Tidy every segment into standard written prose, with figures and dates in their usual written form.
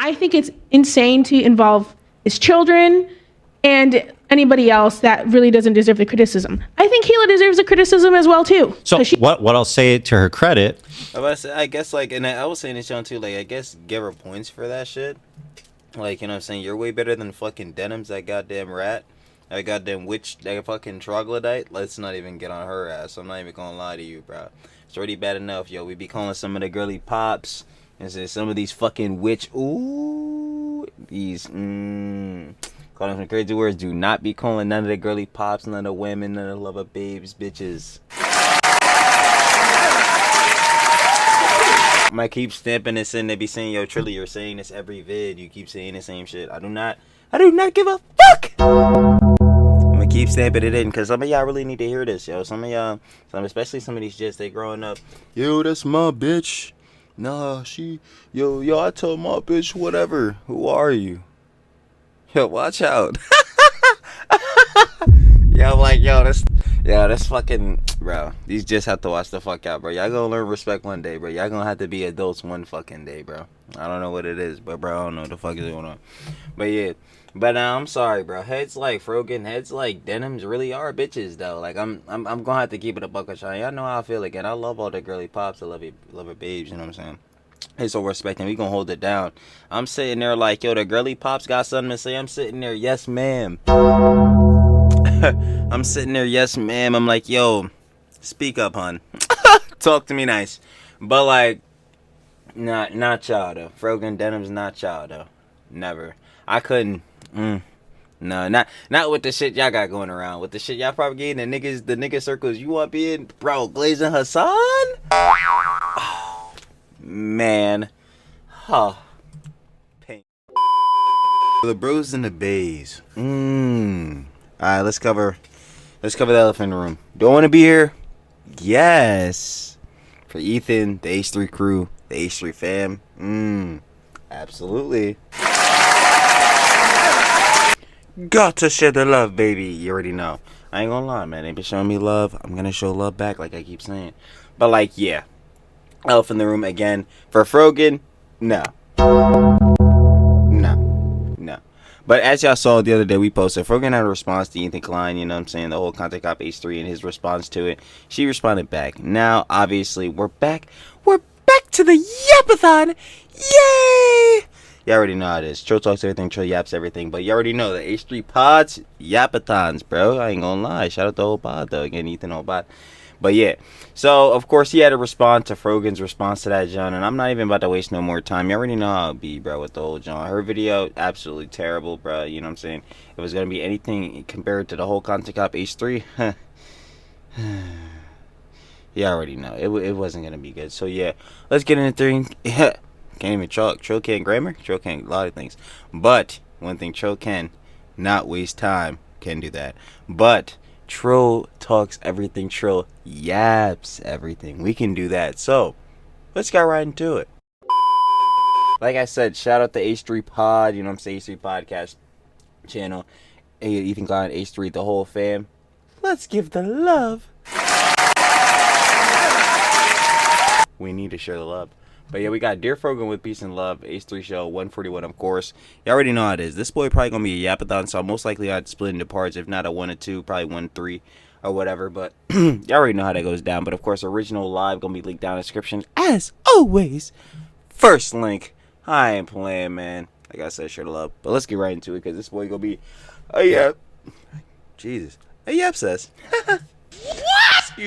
I think it's insane to involve his children and anybody else that really doesn't deserve the criticism. I think Hila deserves the criticism as well too. So what I'll say to her credit, I guess like, and I was saying this John too, like, I guess give her points for that shit. Like, you know what I'm saying? You're way better than fucking Denims, that goddamn rat. That goddamn witch, that fucking troglodyte. Let's not even get on her ass. I'm not even gonna lie to you, bro. It's already bad enough, yo. We be calling some of the girly pops and say some of these fucking witch, these, calling some crazy words. Do not be calling none of the girly pops, none of the women, none of the lover babes, bitches. I might keep stamping this in. They be saying, yo, Trilly, you're saying this every vid. You keep saying the same shit. I do not give a fuck. I'm gonna keep stamping it in because some of y'all really need to hear this, yo. Some of y'all, especially some of these jits, they growing up. Yo, that's my bitch. Nah, yo, I told my bitch whatever. Who are you? Yo, watch out. Yo, I'm like, that's fucking, bro. These just have to watch the fuck out, bro. Y'all gonna learn respect one day, bro. Y'all gonna have to be adults one fucking day, bro. I don't know what it is, but bro, I don't know what the fuck is going on. But yeah, but I'm sorry, bro. Heads like Frogan, heads like Denims really are bitches, though. Like I'm gonna have to keep it a buck of shine. Y'all know how I feel again. I love all the girly pops. I love her babes. You know what I'm saying? Hey, so respect, and we gonna hold it down. I'm sitting there like, yo, the girly pops got something to say. I'm sitting there, yes, ma'am. I'm sitting there, yes, ma'am. I'm like, yo, speak up, hun. Talk to me nice. But like, not y'all though. Frogan Denim's not y'all though. Never. I couldn't. No, not with the shit y'all got going around. With the shit y'all propagating, the nigga circles you want be in, bro. Glazing Hassan. Oh, man. Huh. Pain. The bros and the bays. Alright, let's cover the elephant in the room. Don't want to be here? Yes. For Ethan, the H3 crew, the H3 fam. Absolutely. Got to share the love, baby. You already know. I ain't gonna lie, man. They been showing me love. I'm gonna show love back, like I keep saying. But like, yeah. Elephant in the room again. For Frogan, no. But as y'all saw the other day, we posted, Frogan had a response to Ethan Klein, you know what I'm saying, the whole Content Cop H3 and his response to it. She responded back. Now, obviously, we're back to the Yapathon. Yay! You already know how it is. Trill talks everything, Trill yaps everything. But you already know the H3 pods, Yapathons, bro. I ain't gonna lie. Shout out the whole pod, though. Again, Ethan, whole pod. But yeah, so of course he had to respond to Frogan's response to that, John, and I'm not even about to waste no more time. You already know how it be, bro, with the whole John. Her video, absolutely terrible, bro. You know what I'm saying? If it was gonna be anything compared to the whole Content Cop H3, you already know it wasn't gonna be good. So yeah, let's get into thing. Can't even talk. Trill can't grammar. Trill can't a lot of things. But one thing Trill can, not waste time. Can do that. But Trill talks everything. Trill yaps everything. We can do that. So let's get right into it. Like I said, shout out to H3 Pod. You know what I'm saying? H3 Podcast channel. Ethan Klein, H3, the whole fam. Let's give the love. We need to share the love. But yeah, we got Dear Frogan with peace and love, H3 show, 141, of course. You already know how it is. This boy probably going to be a yapathon, so most likely I'd split into parts. If not a 1 or 2, probably 1, 3, or whatever. But you already know how that goes down. But of course, original live going to be linked down in the description. As always, first link. I ain't playing, man. Like I said, share the love. But let's get right into it, because this boy going to be a yap. Jesus. A yap says. What?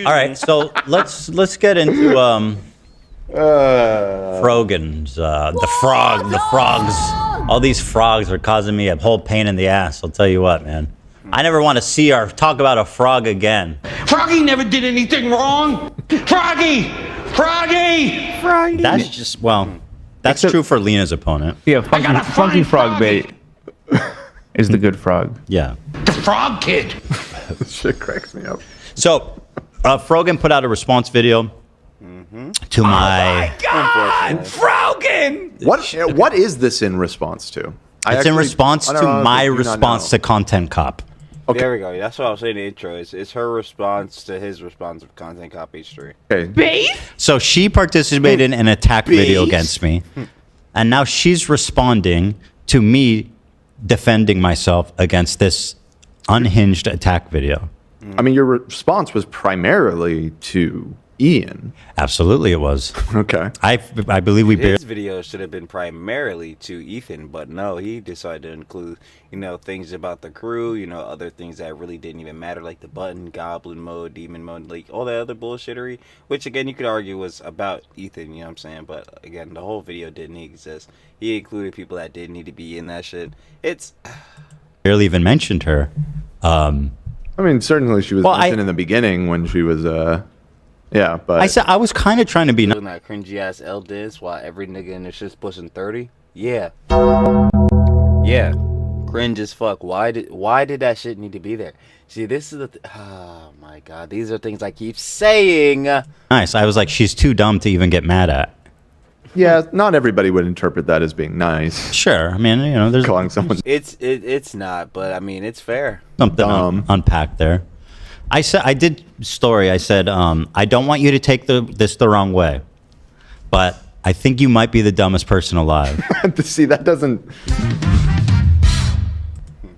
All right, so let's get into Frogan's the frogs. All these frogs are causing me a whole pain in the ass. I'll tell you what, man. I never want to see or talk about a frog again. Froggy never did anything wrong. Froggy. That's just that's true for Lena's opponent. Yeah, funky frog bait is the good frog. Yeah. The frog kid. This shit cracks me up. So, Frogan put out a response video to my... Oh my God! Frogan! What is this in response to? It's in response to my response to Content Cop. Okay. There we go. That's what I was saying in the intro. It's her response to his response of Content Cop H3. Okay. Beef? So she participated in an attack video against me. And now she's responding to me defending myself against this unhinged attack video. I mean, your response was primarily to Ian. Absolutely, it was. Okay. I believe we His video should have been primarily to Ethan, but no, he decided to include, things about the crew, other things that really didn't even matter, like the button, goblin mode, demon mode, like all that other bullshittery, which again, you could argue was about Ethan, you know what I'm saying? But again, the whole video didn't exist. He included people that didn't need to be in that shit. It's barely even mentioned her. I mean, certainly she was mentioned in the beginning when she was, yeah, but I was kind of trying to be doing that cringy ass L dance while every nigga in the shit's pushing 30. Yeah, cringe as fuck. Why did that shit need to be there? See, this is oh my god, these are things I keep saying. nice. I was like, she's too dumb to even get mad at. yeah, not everybody would interpret that as being nice. Sure, I mean, there's Calling someone It's not, but I mean, it's fair. something dumb. unpacked there. I said I did story. I said I don't want you to take this the wrong way, but I think you might be the dumbest person alive. See, that doesn't.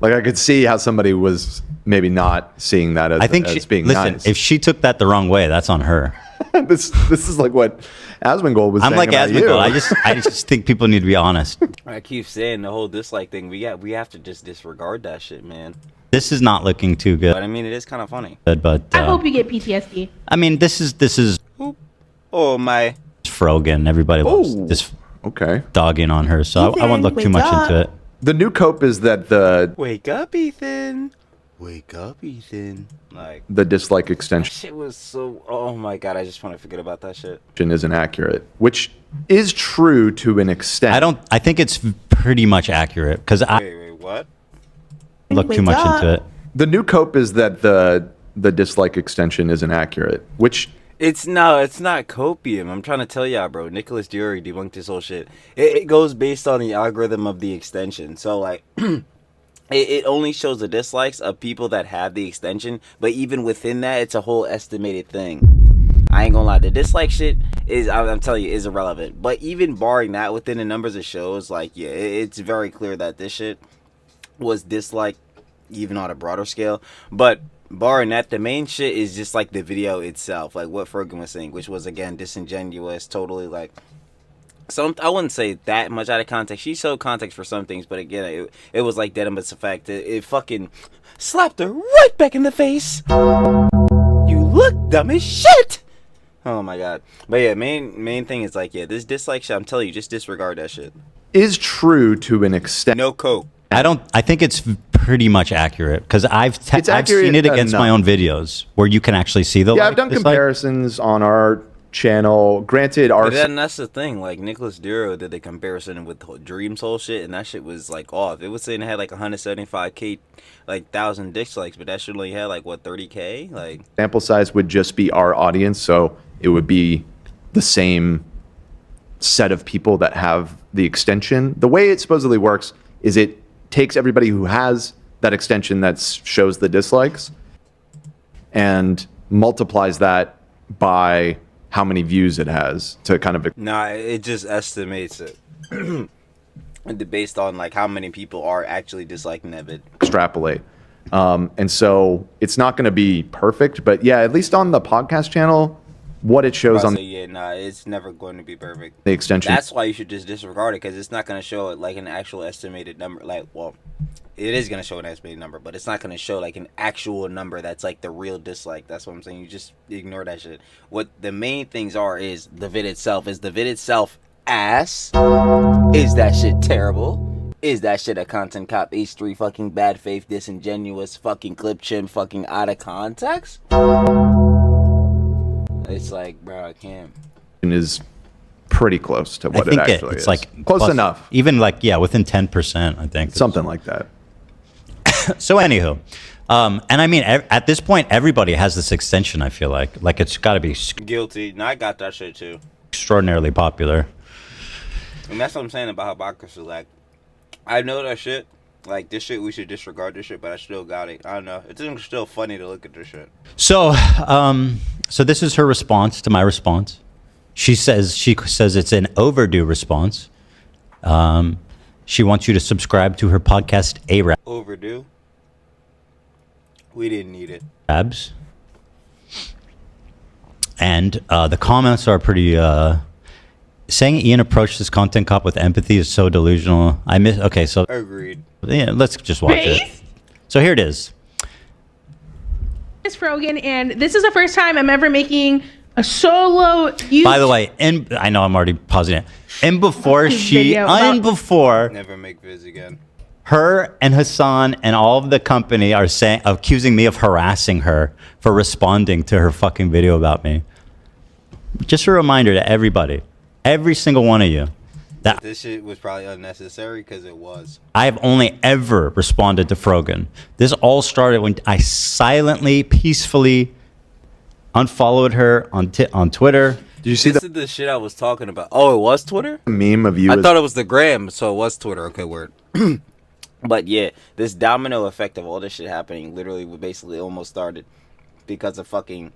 Like, I could see how somebody was maybe not seeing that as, I think as being listen, nice. if she took that the wrong way, that's on her. this is like what Asmongold was I'm saying like about you. Asmongold. I just think people need to be honest. I keep saying the whole dislike thing. We have to just disregard that shit, man. This is not looking too good. But I mean, it is kind of funny. But I hope you get PTSD. I mean, this is Oh my. Frogan. Everybody loves Oh. this Okay. dogging on her, so I won't look too Ethan, much wake up. into it. The new cope is that Wake up, Ethan. Wake up, Ethan. Like, the dislike that extension shit was so. Oh my god, I just want to forget about that shit. isn't accurate, which is true to an extent. I think it's pretty much accurate because I Wait, what? look too Wake much up. into it. The new cope is that the dislike extension isn't accurate, which It's not copium. I'm trying to tell y'all, bro. Nicholas Dury debunked this whole shit. It goes based on the algorithm of the extension. So like, it only shows the dislikes of people that have the extension. But even within that, it's a whole estimated thing. I ain't gonna lie, the dislike shit is, I'm telling you, is irrelevant. But even barring that, within the numbers it shows, like, yeah, it's very clear that this shit was disliked, even on a broader scale. But barring that, the main shit is just like the video itself, like what Frogan was saying, which was again disingenuous, totally like I wouldn't say that much out of context. She showed context for some things, but again, it was like dead in its effect. It fucking slapped her right back in the face. You look dumb as shit. Oh my god. But yeah, main thing is like, yeah, this dislike shit, I'm telling you, just disregard that shit. is true to an extent. No cope. I think it's pretty much accurate because I've accurate seen it against my enough. own videos where you can actually see the. Yeah, I've done comparisons on our channel. Granted, our But then that's the thing. Like Nicholas Duro did the comparison with Dream's whole shit, and that shit was like off. It was saying it had like 175k, like 1,000 dislikes, but that shit only had like what 30k. Like sample size would just be our audience, so it would be the same set of people that have the extension. The way it supposedly works is it takes everybody who has that extension that shows the dislikes and multiplies that by how many views it has to kind of nah, it just estimates it. Based on like how many people are actually disliking that vid. extrapolate. And so it's not going to be perfect, but yeah, at least on the podcast channel, what it shows on So yeah, nah, it's never going to be perfect. the extension. That's why you should just disregard it, because it's not going to show it like an actual estimated number. Like, well, it is going to show an estimated number, but it's not going to show like an actual number that's like the real dislike. That's what I'm saying. You just ignore that shit. What the main things are is the vid itself. Is the vid itself ass? Is that shit terrible? Is that shit a content cop H3 fucking bad faith, disingenuous, fucking clip chimp, fucking out of context? It's like, bro, I can't. is pretty close to what I think it actually it's is. like close plus- enough. Even like within 10%, I think. Something like that. So anywho, and I mean at this point everybody has this extension. I feel like it's got to be Guilty. No, I got that shit too. extraordinarily popular. And that's what I'm saying about hypocrisy. Like, I know that shit. Like, this shit, we should disregard this shit, but I still got it. I don't know. It's still funny to look at this shit. So so this is her response to my response. She says it's an overdue response. She wants you to subscribe to her podcast, Overdue. We didn't need it. Arabs. And the comments are pretty... saying Ian approached this content cop with empathy is so delusional. Okay, so... Agreed. Yeah, let's just watch it. So here it is. It's Frogan, and this is the first time I'm ever making a solo YouTube. By the way, I know I'm already pausing it. And before Never make vids again. her and Hassan and all of the company are accusing me of harassing her for responding to her fucking video about me. Just a reminder to everybody, every single one of you, that This shit was probably unnecessary because it was. I have only ever responded to Frogan. This all started when I silently, peacefully unfollowed her on Twitter. Did you see This the is the shit I was talking about. Oh, it was Twitter? meme of you? I thought it was the gram, so it was Twitter. Okay, word. But yeah, this domino effect of all this shit happening literally basically almost started because of fucking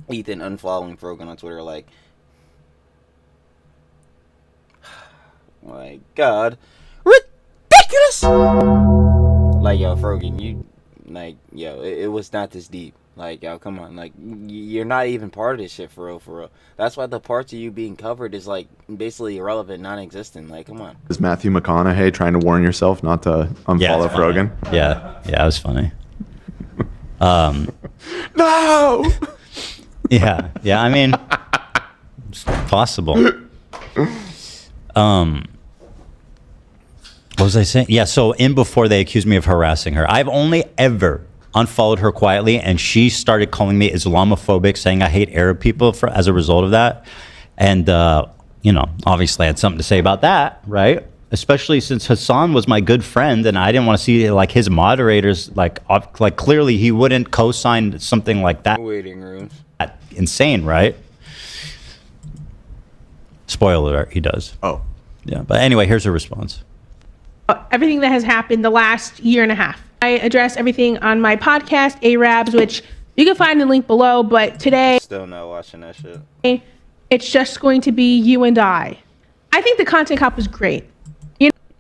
Ethan unfollowing Frogan on Twitter. Like, my God, ridiculous! Like, yo, Frogan, it was not this deep. Like, yo, come on. Like, you're not even part of this shit for real, for real. That's why the parts of you being covered is, like, basically irrelevant, non-existent. Like, come on. Is Matthew McConaughey trying to warn yourself not to unfollow it's funny. Frogan? Yeah, it was funny. No! Yeah, I mean, it's possible. What was I saying? Yeah, so before they accused me of harassing her, I've only ever unfollowed her quietly, and she started calling me Islamophobic, saying I hate Arab people as a result of that. And, obviously I had something to say about that, right? Especially since Hassan was my good friend, and I didn't want to see, like, his moderators, like clearly he wouldn't co-sign something like that. Waiting rooms. Insane, right? Spoiler alert, he does. Oh. Yeah, but anyway, here's her response. Everything that has happened the last year and a half. I address everything on my podcast, Arabs, which you can find the link below. But today, Still not watching that shit. it's just going to be you and I. I think the content cop was great.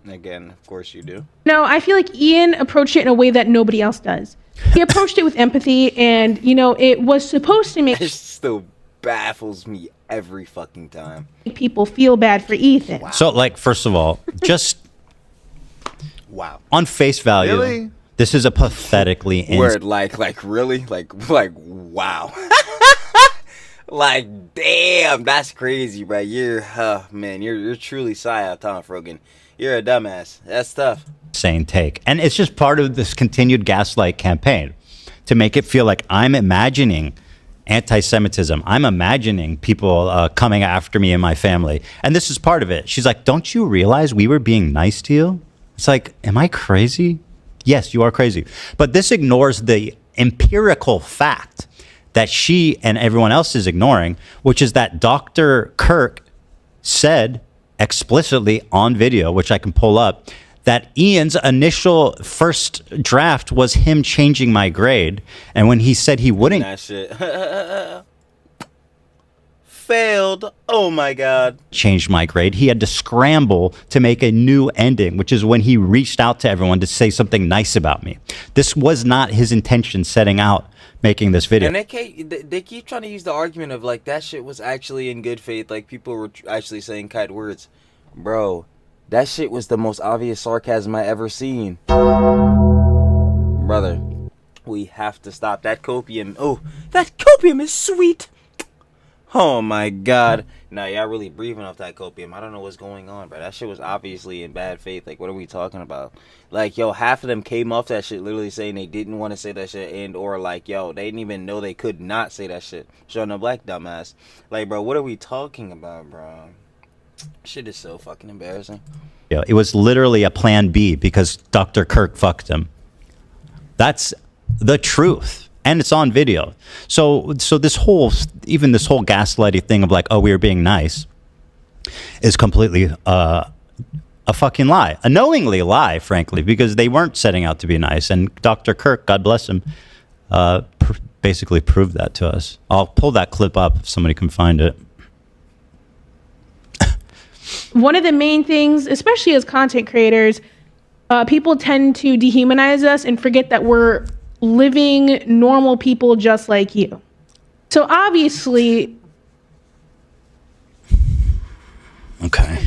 Again, of course you do. No, I feel like Ian approached it in a way that nobody else does. He approached it with empathy, and, it was supposed to make It still baffles me every fucking time. people feel bad for Ethan. Wow. So, like, first of all, just Wow. on face value, Really? this is a pathetically Word, like really? Like, wow. Like, damn, that's crazy, bro. You're truly Tom Frogan. You're a dumbass. That's tough. insane take. And it's just part of this continued gaslight campaign to make it feel like I'm imagining anti-Semitism. I'm imagining people coming after me and my family. And this is part of it. She's like, don't you realize we were being nice to you? It's like, am I crazy? Yes, you are crazy. But this ignores the empirical fact that she and everyone else is ignoring, which is that Dr. Kirk said explicitly on video, which I can pull up, that Ian's initial first draft was him changing my grade. And when he said he wouldn't That shit. Failed. Oh my God. change my grade, he had to scramble to make a new ending, which is when he reached out to everyone to say something nice about me. This was not his intention setting out making this video. And they keep trying to use the argument of, like, that shit was actually in good faith. Like, people were actually saying kind words. Bro, that shit was the most obvious sarcasm I ever seen. Brother, we have to stop that copium. Oh, that copium is sweet. Oh my God. Nah, y'all really breathing off that copium. I don't know what's going on, bro. That shit was obviously in bad faith. Like, what are we talking about? Like, yo, half of them came off that shit literally saying they didn't want to say that shit, and or like, yo, they didn't even know they could not say that shit. Showing a black dumbass. Like, bro, what are we talking about, bro? Shit is so fucking embarrassing. It was literally a plan B because Dr. Kirk fucked him. That's the truth. And it's on video. So this whole gaslighting thing of like, oh, we were being nice is completely a fucking lie. A knowingly lie, frankly, because they weren't setting out to be nice. And Dr. Kirk, God bless him, basically proved that to us. I'll pull that clip up if somebody can find it. one of the main things, especially as content creators, people tend to dehumanize us and forget that we're living normal people just like you. So obviously, Okay.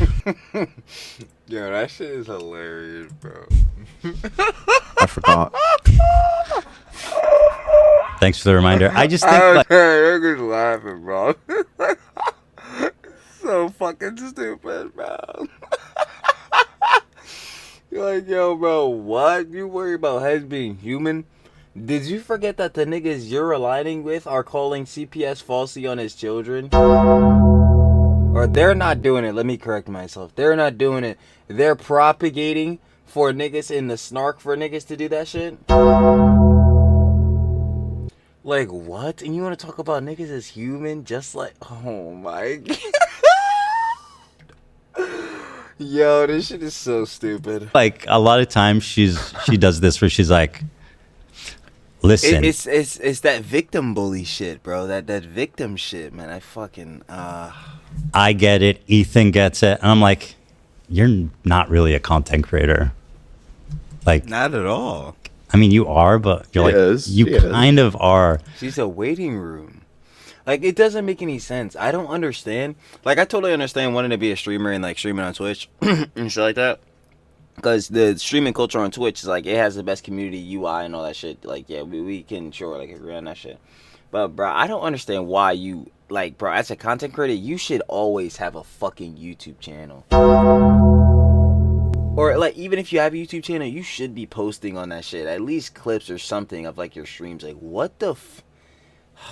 Yo, that shit is hilarious, bro. I forgot. Thanks for the reminder. I just think like, I'm just laughing, bro. So fucking stupid, bro. You're like, yo, bro, what? You worry about heads being human? Did you forget that the niggas you're aligning with are calling CPS falsely on his children? Or they're not doing it. Let me correct myself. They're not doing it. They're propagating for niggas in the snark for niggas to do that shit? Like, what? And you want to talk about niggas as human? Just like, oh my God. Yo, this shit is so stupid. like a lot of times she does this where she's like, listen, It's that victim bully shit, bro. That victim shit, man. I fucking I get it, Ethan gets it, and I'm like, you're not really a content creator. Like, not at all. I mean, you are, but you're She like, is. you She is. kind of are. She's a waiting room. Like, it doesn't make any sense. I don't understand. Like, I totally understand wanting to be a streamer and like streaming on Twitch and shit like that. Because the streaming culture on Twitch is like, it has the best community UI and all that shit. Like, yeah, we can sure like agree on that shit. But bro, I don't understand why you like, bro, as a content creator, you should always have a fucking YouTube channel. Or like, even if you have a YouTube channel, you should be posting on that shit. At least clips or something of like your streams. Like, what the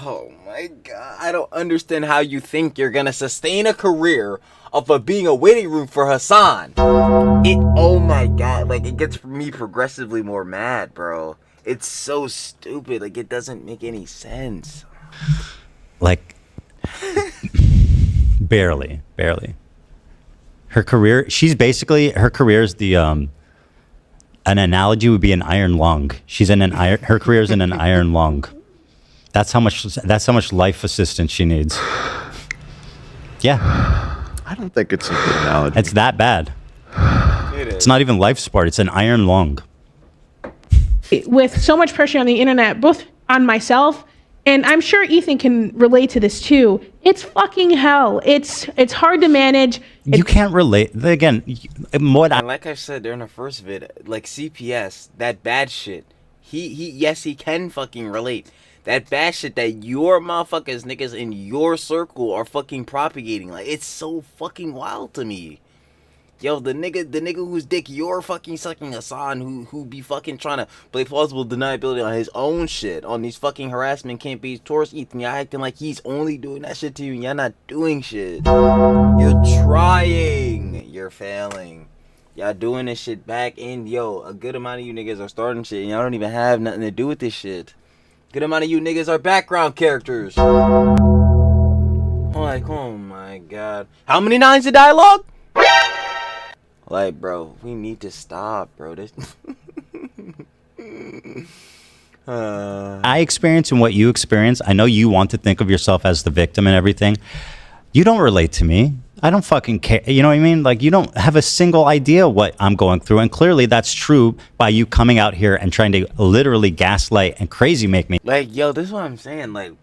oh my God. I don't understand how you think you're gonna sustain a career of being a waiting room for Hassan. Oh my God. Like, it gets me progressively more mad, bro. It's so stupid. Like, it doesn't make any sense. Like, barely. Her career, her career is the, an analogy would be an iron lung. Her career is in an iron lung. That's how much life assistance she needs. Yeah. I don't think it's a good analogy. It's that bad. It is. It's not even life support. It's an iron lung. with so much pressure on the internet, both on myself, and I'm sure Ethan can relate to this too. It's fucking hell. It's hard to manage. You can't relate. Again, what And like I said during the first vid, like CPS, that bad shit. Yes, he can fucking relate. That bad shit that your motherfuckers, niggas in your circle are fucking propagating. Like, it's so fucking wild to me. Yo, the nigga whose dick you're fucking sucking, Hassan, who be fucking trying to play plausible deniability on his own shit, on these fucking harassment campaigns towards Ethan. Y'all acting like he's only doing that shit to you and y'all not doing shit. You're trying. You're failing. Y'all doing this shit back in, yo, a good amount of you niggas are starting shit and y'all don't even have nothing to do with this shit. Good amount of you niggas are background characters. Like, oh my god. How many lines of dialogue? Like, bro, we need to stop, bro. This I experience and what you experience, I know you want to think of yourself as the victim and everything. You don't relate to me. I don't fucking care. You know what I mean? Like, you don't have a single idea what I'm going through. And clearly that's true by you coming out here and trying to literally gaslight and crazy make me. like, yo, this is what I'm saying. Like,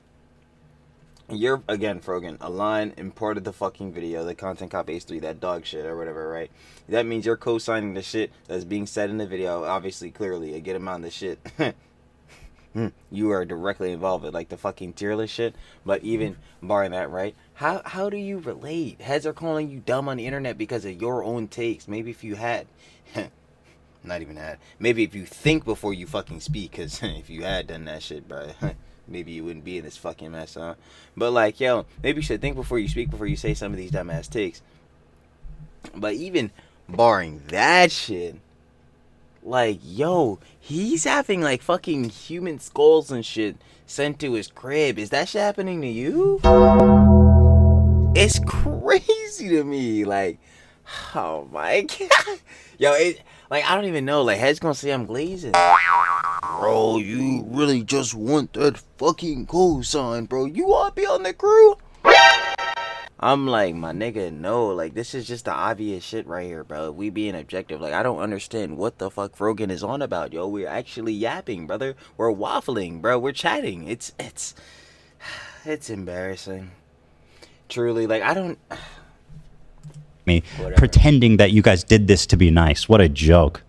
you're, again, Frogan, a line in part of the fucking video, the Content Cop H3, that dog shit or whatever, right? That means you're co-signing the shit that's being said in the video. Obviously, clearly, a good amount of the shit you are directly involved with, like the fucking tier list shit. But even barring that, right? How do you relate? Heads are calling you dumb on the internet because of your own takes. Maybe if you had, not even had, maybe if you think before you fucking speak, because if you had done that shit, bro, maybe you wouldn't be in this fucking mess, huh? But like, yo, maybe you should think before you speak, before you say some of these dumbass takes. But even barring that shit, like, yo, he's having like fucking human skulls and shit sent to his crib. Is that shit happening to you? It's crazy to me. Like, oh my god. Yo, it, like, I don't even know. Like, heads gonna say I'm glazing. Bro, you really just want that fucking cosign, bro. You wanna be on the crew? I'm like, my nigga, no, like, this is just the obvious shit right here, bro. We being objective, like, I don't understand what the fuck Frogan is on about, yo. We're actually yapping, brother. We're waffling, bro. We're chatting. It's embarrassing. Truly, like, I don't. Me Whatever. pretending that you guys did this to be nice. What a joke.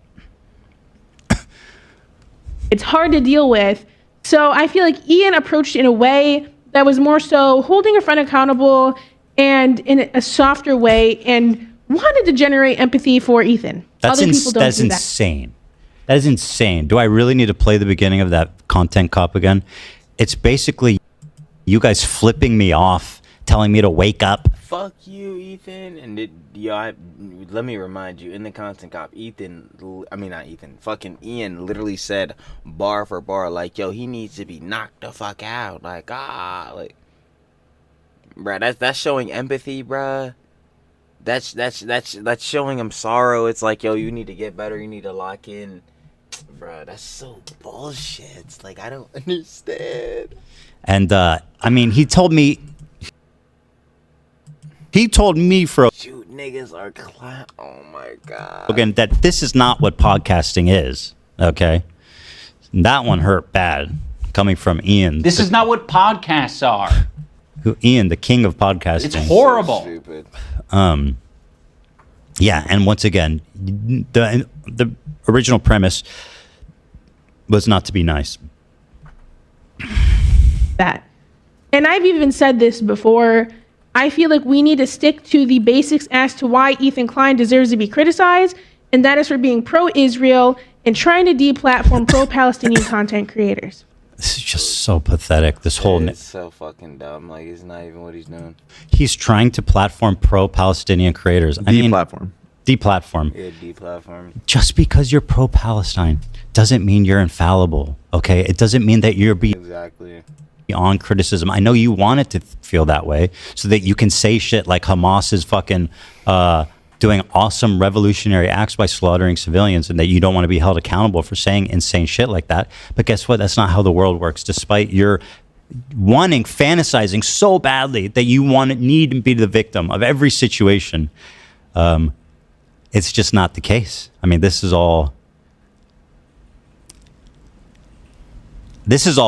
It's hard to deal with. So I feel like Ian approached it in a way that was more so holding a friend accountable and in a softer way, and wanted to generate empathy for Ethan. That's Other people don't that's do that. insane. That is insane. Do I really need to play the beginning of that content cop again? It's basically you guys flipping me off, telling me to wake up. Fuck you, Ethan. And let me remind you, in the content cop, fucking Ian literally said bar for bar, like, yo, he needs to be knocked the fuck out. Like, bruh, that's showing empathy, bruh. That's showing him sorrow. It's like, yo, you need to get better. You need to lock in. Bruh, that's so bullshit. It's like, I don't understand. And he told me for Shoot, niggas are clown. Oh my god. again that this is not what podcasting is. Okay, that one hurt bad coming from Ian. This is not what podcasts are. Ian, the king of podcasting. It's horrible. Stupid. Yeah, and once again, the original premise was not to be nice. That. And I've even said this before. I feel like we need to stick to the basics as to why Ethan Klein deserves to be criticized, and that is for being pro-Israel and trying to deplatform pro-Palestinian content creators. This is just so pathetic. This whole It's so fucking dumb. Like, it's not even what he's doing. he's trying to platform pro-Palestinian creators. Deplatform. Deplatform. Yeah, deplatform. Just because you're pro-Palestine doesn't mean you're infallible. Okay, it doesn't mean that you're Exactly. beyond criticism. I know you want it to feel that way so that you can say shit like Hamas is fucking doing awesome revolutionary acts by slaughtering civilians, and that you don't want to be held accountable for saying insane shit like that. But guess what? That's not how the world works. Despite your fantasizing so badly that you need to be the victim of every situation, it's just not the case. I mean, this is all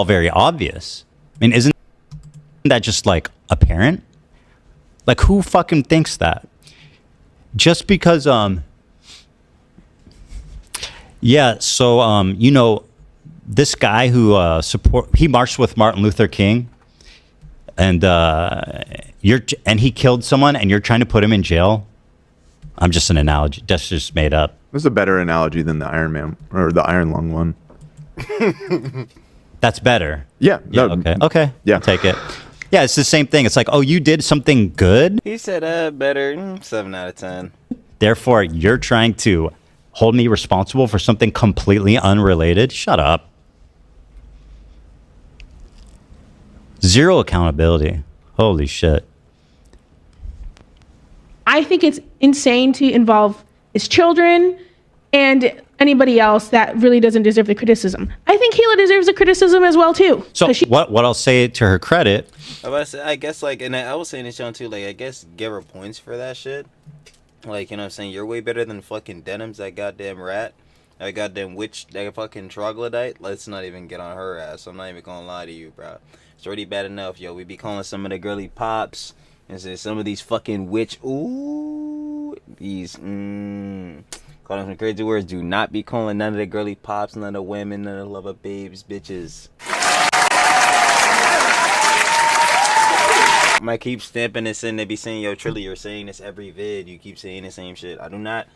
very obvious. I mean, isn't that just like apparent? Like, who fucking thinks that? Just because, this guy who he marched with Martin Luther King, and he killed someone, and you're trying to put him in jail. I'm just an analogy. That's just made up. This is a better analogy than the Iron Man or the Iron Lung one. That's better. Yeah. Yeah. No, Okay. Yeah. I'll take it. Yeah, it's the same thing. It's like, oh, you did something good. He said, better. 7 out of 10. Therefore, you're trying to hold me responsible for something completely unrelated. Shut up. Zero accountability. Holy shit. I think it's insane to involve his children and anybody else that really doesn't deserve the criticism. I think Kayla deserves the criticism as well, too. So 'Cause she- what I'll say to her credit, I guess, like, and I was saying this John too, like, I guess give her points for that shit. Like, you know what I'm saying? You're way better than fucking Denims, that goddamn rat. That goddamn witch, that fucking troglodyte. Let's not even get on her ass. I'm not even gonna lie to you, bro. It's already bad enough, yo. We be calling some of the girly pops and say some of these fucking calling some crazy words. Do not be calling none of the girly pops, none of the women, none of the lover babes, bitches. I might keep stamping this in. They be saying, yo, Trilly, you're saying this every vid. You keep saying the same shit. I do not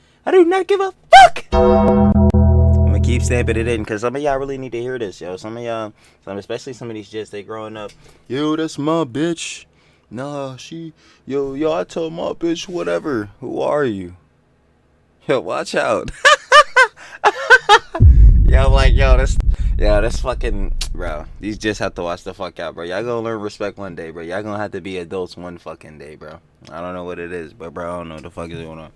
give a fuck. I'm gonna keep stamping it in because some of y'all really need to hear this, yo. Some of y'all, especially some of these jits, they growing up. Yo, that's my bitch. Nah, yo, I told my bitch whatever. Who are you? Yo, watch out. Yo, I'm like, that's fucking, bro. These just have to watch the fuck out, bro. Y'all gonna learn respect one day, bro. Y'all gonna have to be adults one fucking day, bro. I don't know what it is, but bro, I don't know what the fuck is going on.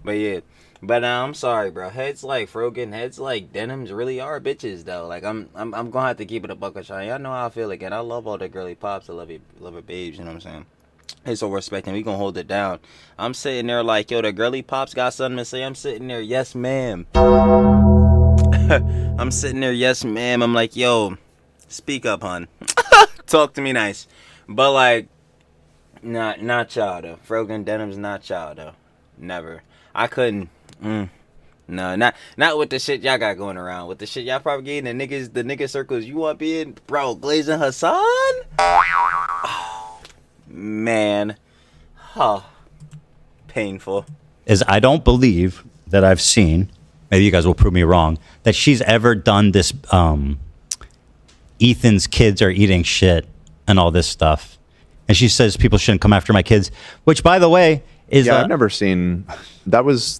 But yeah, but I'm sorry, bro. Heads like Frogan, heads like Denims really are bitches, though. Like I'm gonna have to keep it a buck with y'all. Y'all know how I feel again. I love all the girly pops. I love her babes. You know what I'm saying? It's all respect, and we gonna hold it down. I'm sitting there like, yo, the girly pops got something to say. I'm sitting there, yes, ma'am. I'm sitting there, yes, ma'am. I'm like, yo, speak up, hun. Talk to me nice. But like, not y'all though. Frogan Denim's not y'all though. Never. I couldn't. No, not with the shit y'all got going around. With the shit y'all propagating, the nigga circles you want be in, bro. Glazing Hassan. Oh, man. Huh. Painful. Is I don't believe that I've seen, maybe you guys will prove me wrong, that she's ever done this Ethan's kids are eating shit and all this stuff. And she says people shouldn't come after my kids, which by the way is I've never seen that was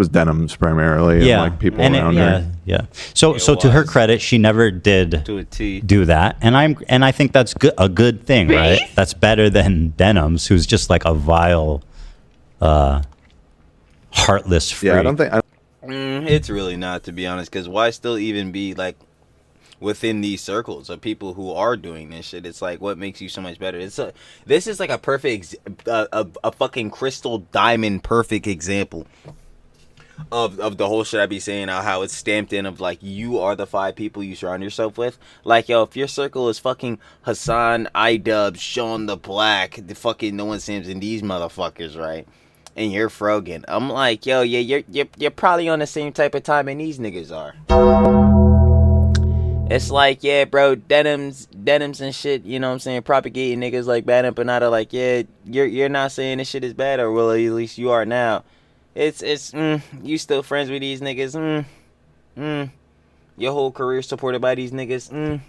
Denim's primarily, yeah, and like people and around her. Yeah. So to her credit, she never did To a T. do that, and I think that's a good thing, right? That's better than Denim's, who's just like a vile, heartless freak. Yeah, I don't think. It's really not, to be honest, because why still even be like within these circles of people who are doing this shit? It's like, what makes you so much better? This is like a perfect, a fucking crystal diamond perfect example of the whole shit I be saying, how it's stamped in of like, you are the 5 people you surround yourself with. Like, yo, if your circle is fucking Hassan, iDubbbz, Sean the Black, the fucking No One Sims, and these motherfuckers, right? And you're Frogan, I'm like, yo, yeah, you're probably on the same type of time and these niggas are. It's like, yeah, bro, denims and shit, you know what I'm saying, propagating niggas like Bad Empanada, like, yeah, you're not saying this shit is bad, or well, at least you are now. It's you still friends with these niggas, your whole career supported by these niggas,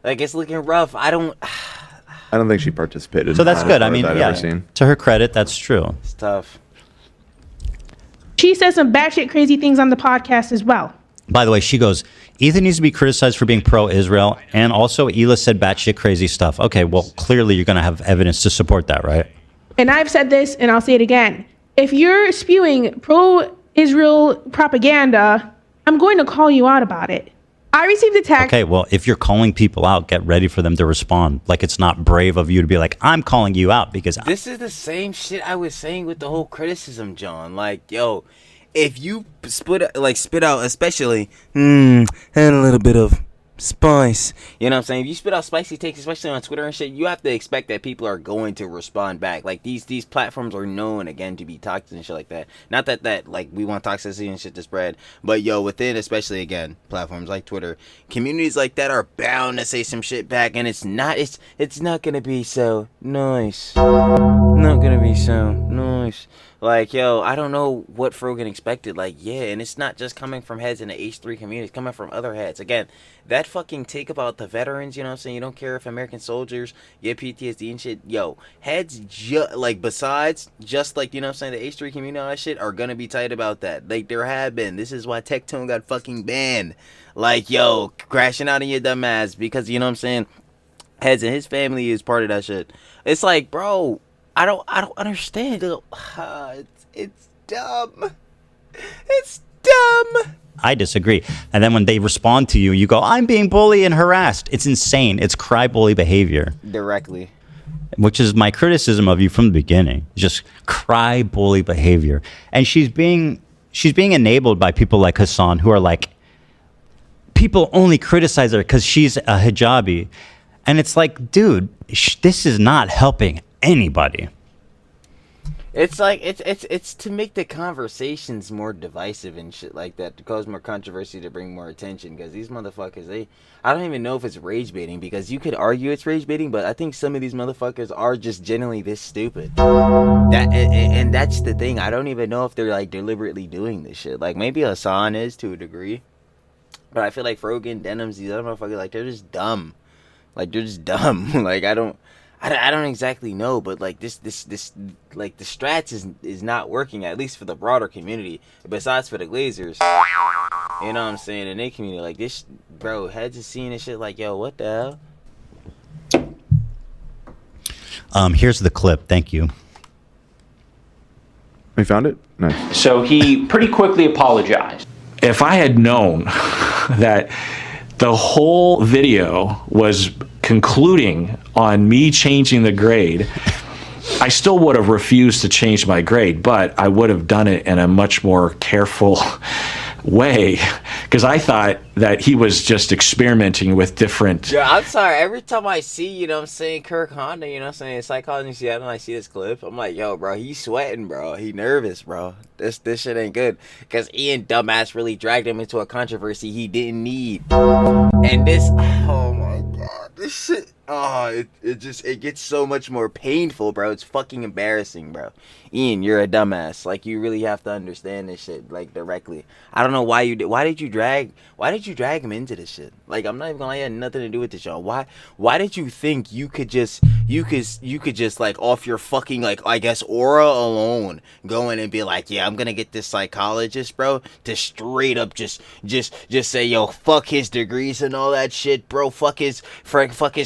like, it's looking rough. I don't think she participated. So that's good. I mean, yeah, seen. to her credit, that's true. It's tough. She says some batshit crazy things on the podcast as well. By the way, she goes, Ethan needs to be criticized for being pro-Israel, and also Hila said batshit crazy stuff. Okay, well, clearly you're going to have evidence to support that, right? And I've said this, and I'll say it again. If you're spewing pro-Israel propaganda, I'm going to call you out about it. I received a text. Okay, well, if you're calling people out, get ready for them to respond. Like, it's not brave of you to be like, I'm calling you out because... This is the same shit I was saying with the whole criticism, John. Like, yo, if you spit out, especially, had a little bit of spice. You know what I'm saying? If you spit out spicy takes, especially on Twitter and shit, you have to expect that people are going to respond back. Like, these platforms are known, again, to be toxic and shit like that. Not that like, we want toxicity and shit to spread, but yo, within, especially, again, platforms like Twitter, communities like that are bound to say some shit back, and it's not gonna be so nice. Not gonna be so nice. Like, yo, I don't know what Frogan expected. Like, yeah, and it's not just coming from heads in the H3 community. It's coming from other heads. Again, that fucking take about the veterans, you know what I'm saying? You don't care if American soldiers get PTSD and shit. Yo, heads, besides, just like, you know what I'm saying, the H3 community and all that shit are gonna be tight about that. Like, there have been. This is why Tectone got fucking banned. Like, yo, crashing out in your dumb ass because, you know what I'm saying, heads and his family is part of that shit. It's like, bro, I don't understand. It's dumb. It's dumb. I disagree. And then when they respond to you, you go, I'm being bullied and harassed. It's insane. It's cry bully behavior. Directly. Which is my criticism of you from the beginning. Just cry bully behavior. And she's being enabled by people like Hassan, who are like, people only criticize her because she's a hijabi. And it's like, dude, this is not helping anybody. It's like it's to make the conversations more divisive and shit like that, to cause more controversy, to bring more attention, because these motherfuckers, I don't even know if it's rage baiting, because you could argue it's rage baiting, but I think some of these motherfuckers are just genuinely this stupid. And that's the thing. I don't even know if they're like deliberately doing this shit. Like, maybe Hassan is to a degree, but I feel like Frogan, Denims, these other motherfuckers, like, they're just dumb. Like, they're just dumb. Like, I don't exactly know, but like this like the strats is not working, at least for the broader community, besides for the Glazers. You know what I'm saying? In their community, like, this, bro, heads is seeing this shit like, yo, what the hell? Here's the clip. Thank you. We found it? Nice. So he pretty quickly apologized. If I had known that the whole video was concluding on me changing the grade, I still would have refused to change my grade, but I would have done it in a much more careful way, because I thought that he was just experimenting with different. Yeah, I'm sorry. Every time I see, you know what I'm saying, Kirk Honda, you know what I'm saying, Psychology in Seattle, and I see this clip, I'm like, yo, bro, he's sweating, bro. He nervous, bro. This shit ain't good. Because Ian dumbass really dragged him into a controversy he didn't need. And this, oh my god, this shit, it gets so much more painful, bro. It's fucking embarrassing, bro. Ian, you're a dumbass. Like, you really have to understand this shit, like, directly. I don't know why you did. Why did you drag him into this shit? Like, I'm not even gonna lie, it had nothing to do with this, y'all. Why did you think you could just like off your fucking, like, I guess aura alone go in and be like, yeah, I'm gonna get this psychologist, bro, to straight up just say, yo, fuck his degrees and all that shit, bro. Fuck his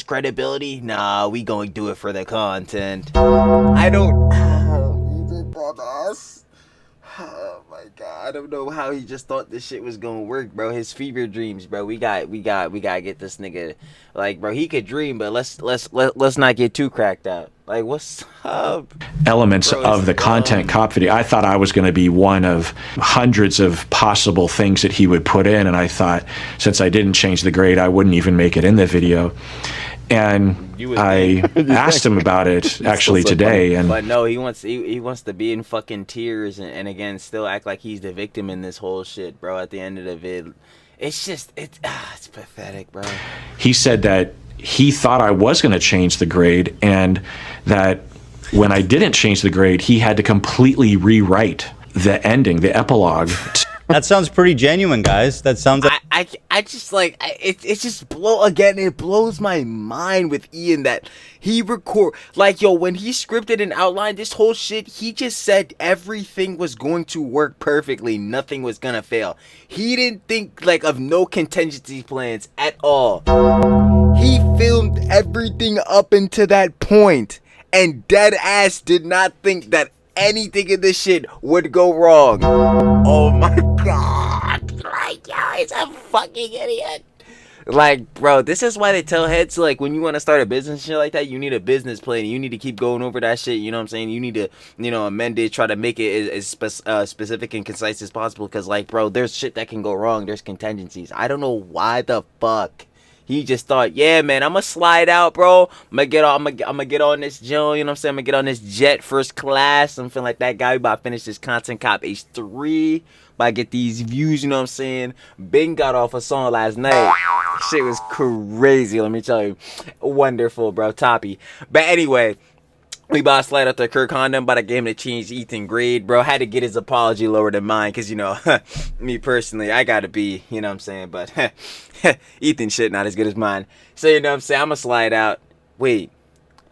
credibility. Nah, we gonna do it for the content. I don't. Us. Oh my god, I don't know how he just thought this shit was gonna work, bro. His fever dreams, bro. We gotta get this nigga, like, bro, he could dream, but let's not get too cracked out. Like, what's up? Elements of the content cop video. I thought I was going to be one of hundreds of possible things that he would put in, and I thought, since I didn't change the grade, I wouldn't even make it in the video. And I asked him about it actually today, and but no, he wants to be in fucking tears and again still act like he's the victim in this whole shit, bro. At the end of the vid, it's pathetic, bro. He said that he thought I was going to change the grade, and that when I didn't change the grade, he had to completely rewrite the ending, the epilogue. That sounds pretty genuine, guys. That sounds like I just like it just it blows my mind with Ian that he like, yo, when he scripted and outlined this whole shit, he just said everything was going to work perfectly, nothing was gonna fail. He didn't think like of no contingency plans at all. He filmed everything up until that point and dead ass did not think that anything in this shit would go wrong. Oh my god. Like, yo, he's a fucking idiot. Like, bro, this is why they tell heads, like, when you want to start a business and shit like that, you need a business plan. You need to keep going over that shit, you know what I'm saying? You need to, you know, amend it, try to make it as specific and concise as possible. Because, like, bro, there's shit that can go wrong. There's contingencies. I don't know why the fuck he just thought, yeah, man, I'm gonna slide out, bro. I'm gonna get on this joint, you know what I'm saying? I'm gonna get on this jet first class. I'm feeling like that guy. We about to finish this Content Cop H3. About to get these views, you know what I'm saying? Bing got off a song last night. Shit was crazy, let me tell you. Wonderful, bro. Toppy. But anyway, we about to slide out to Kirk Honda. I'm about to get him to change Ethan grade, bro. Had to get his apology lower than mine, because, you know, me personally, I gotta be, you know what I'm saying? But Ethan shit not as good as mine. So, you know what I'm saying? I'm gonna slide out. Wait.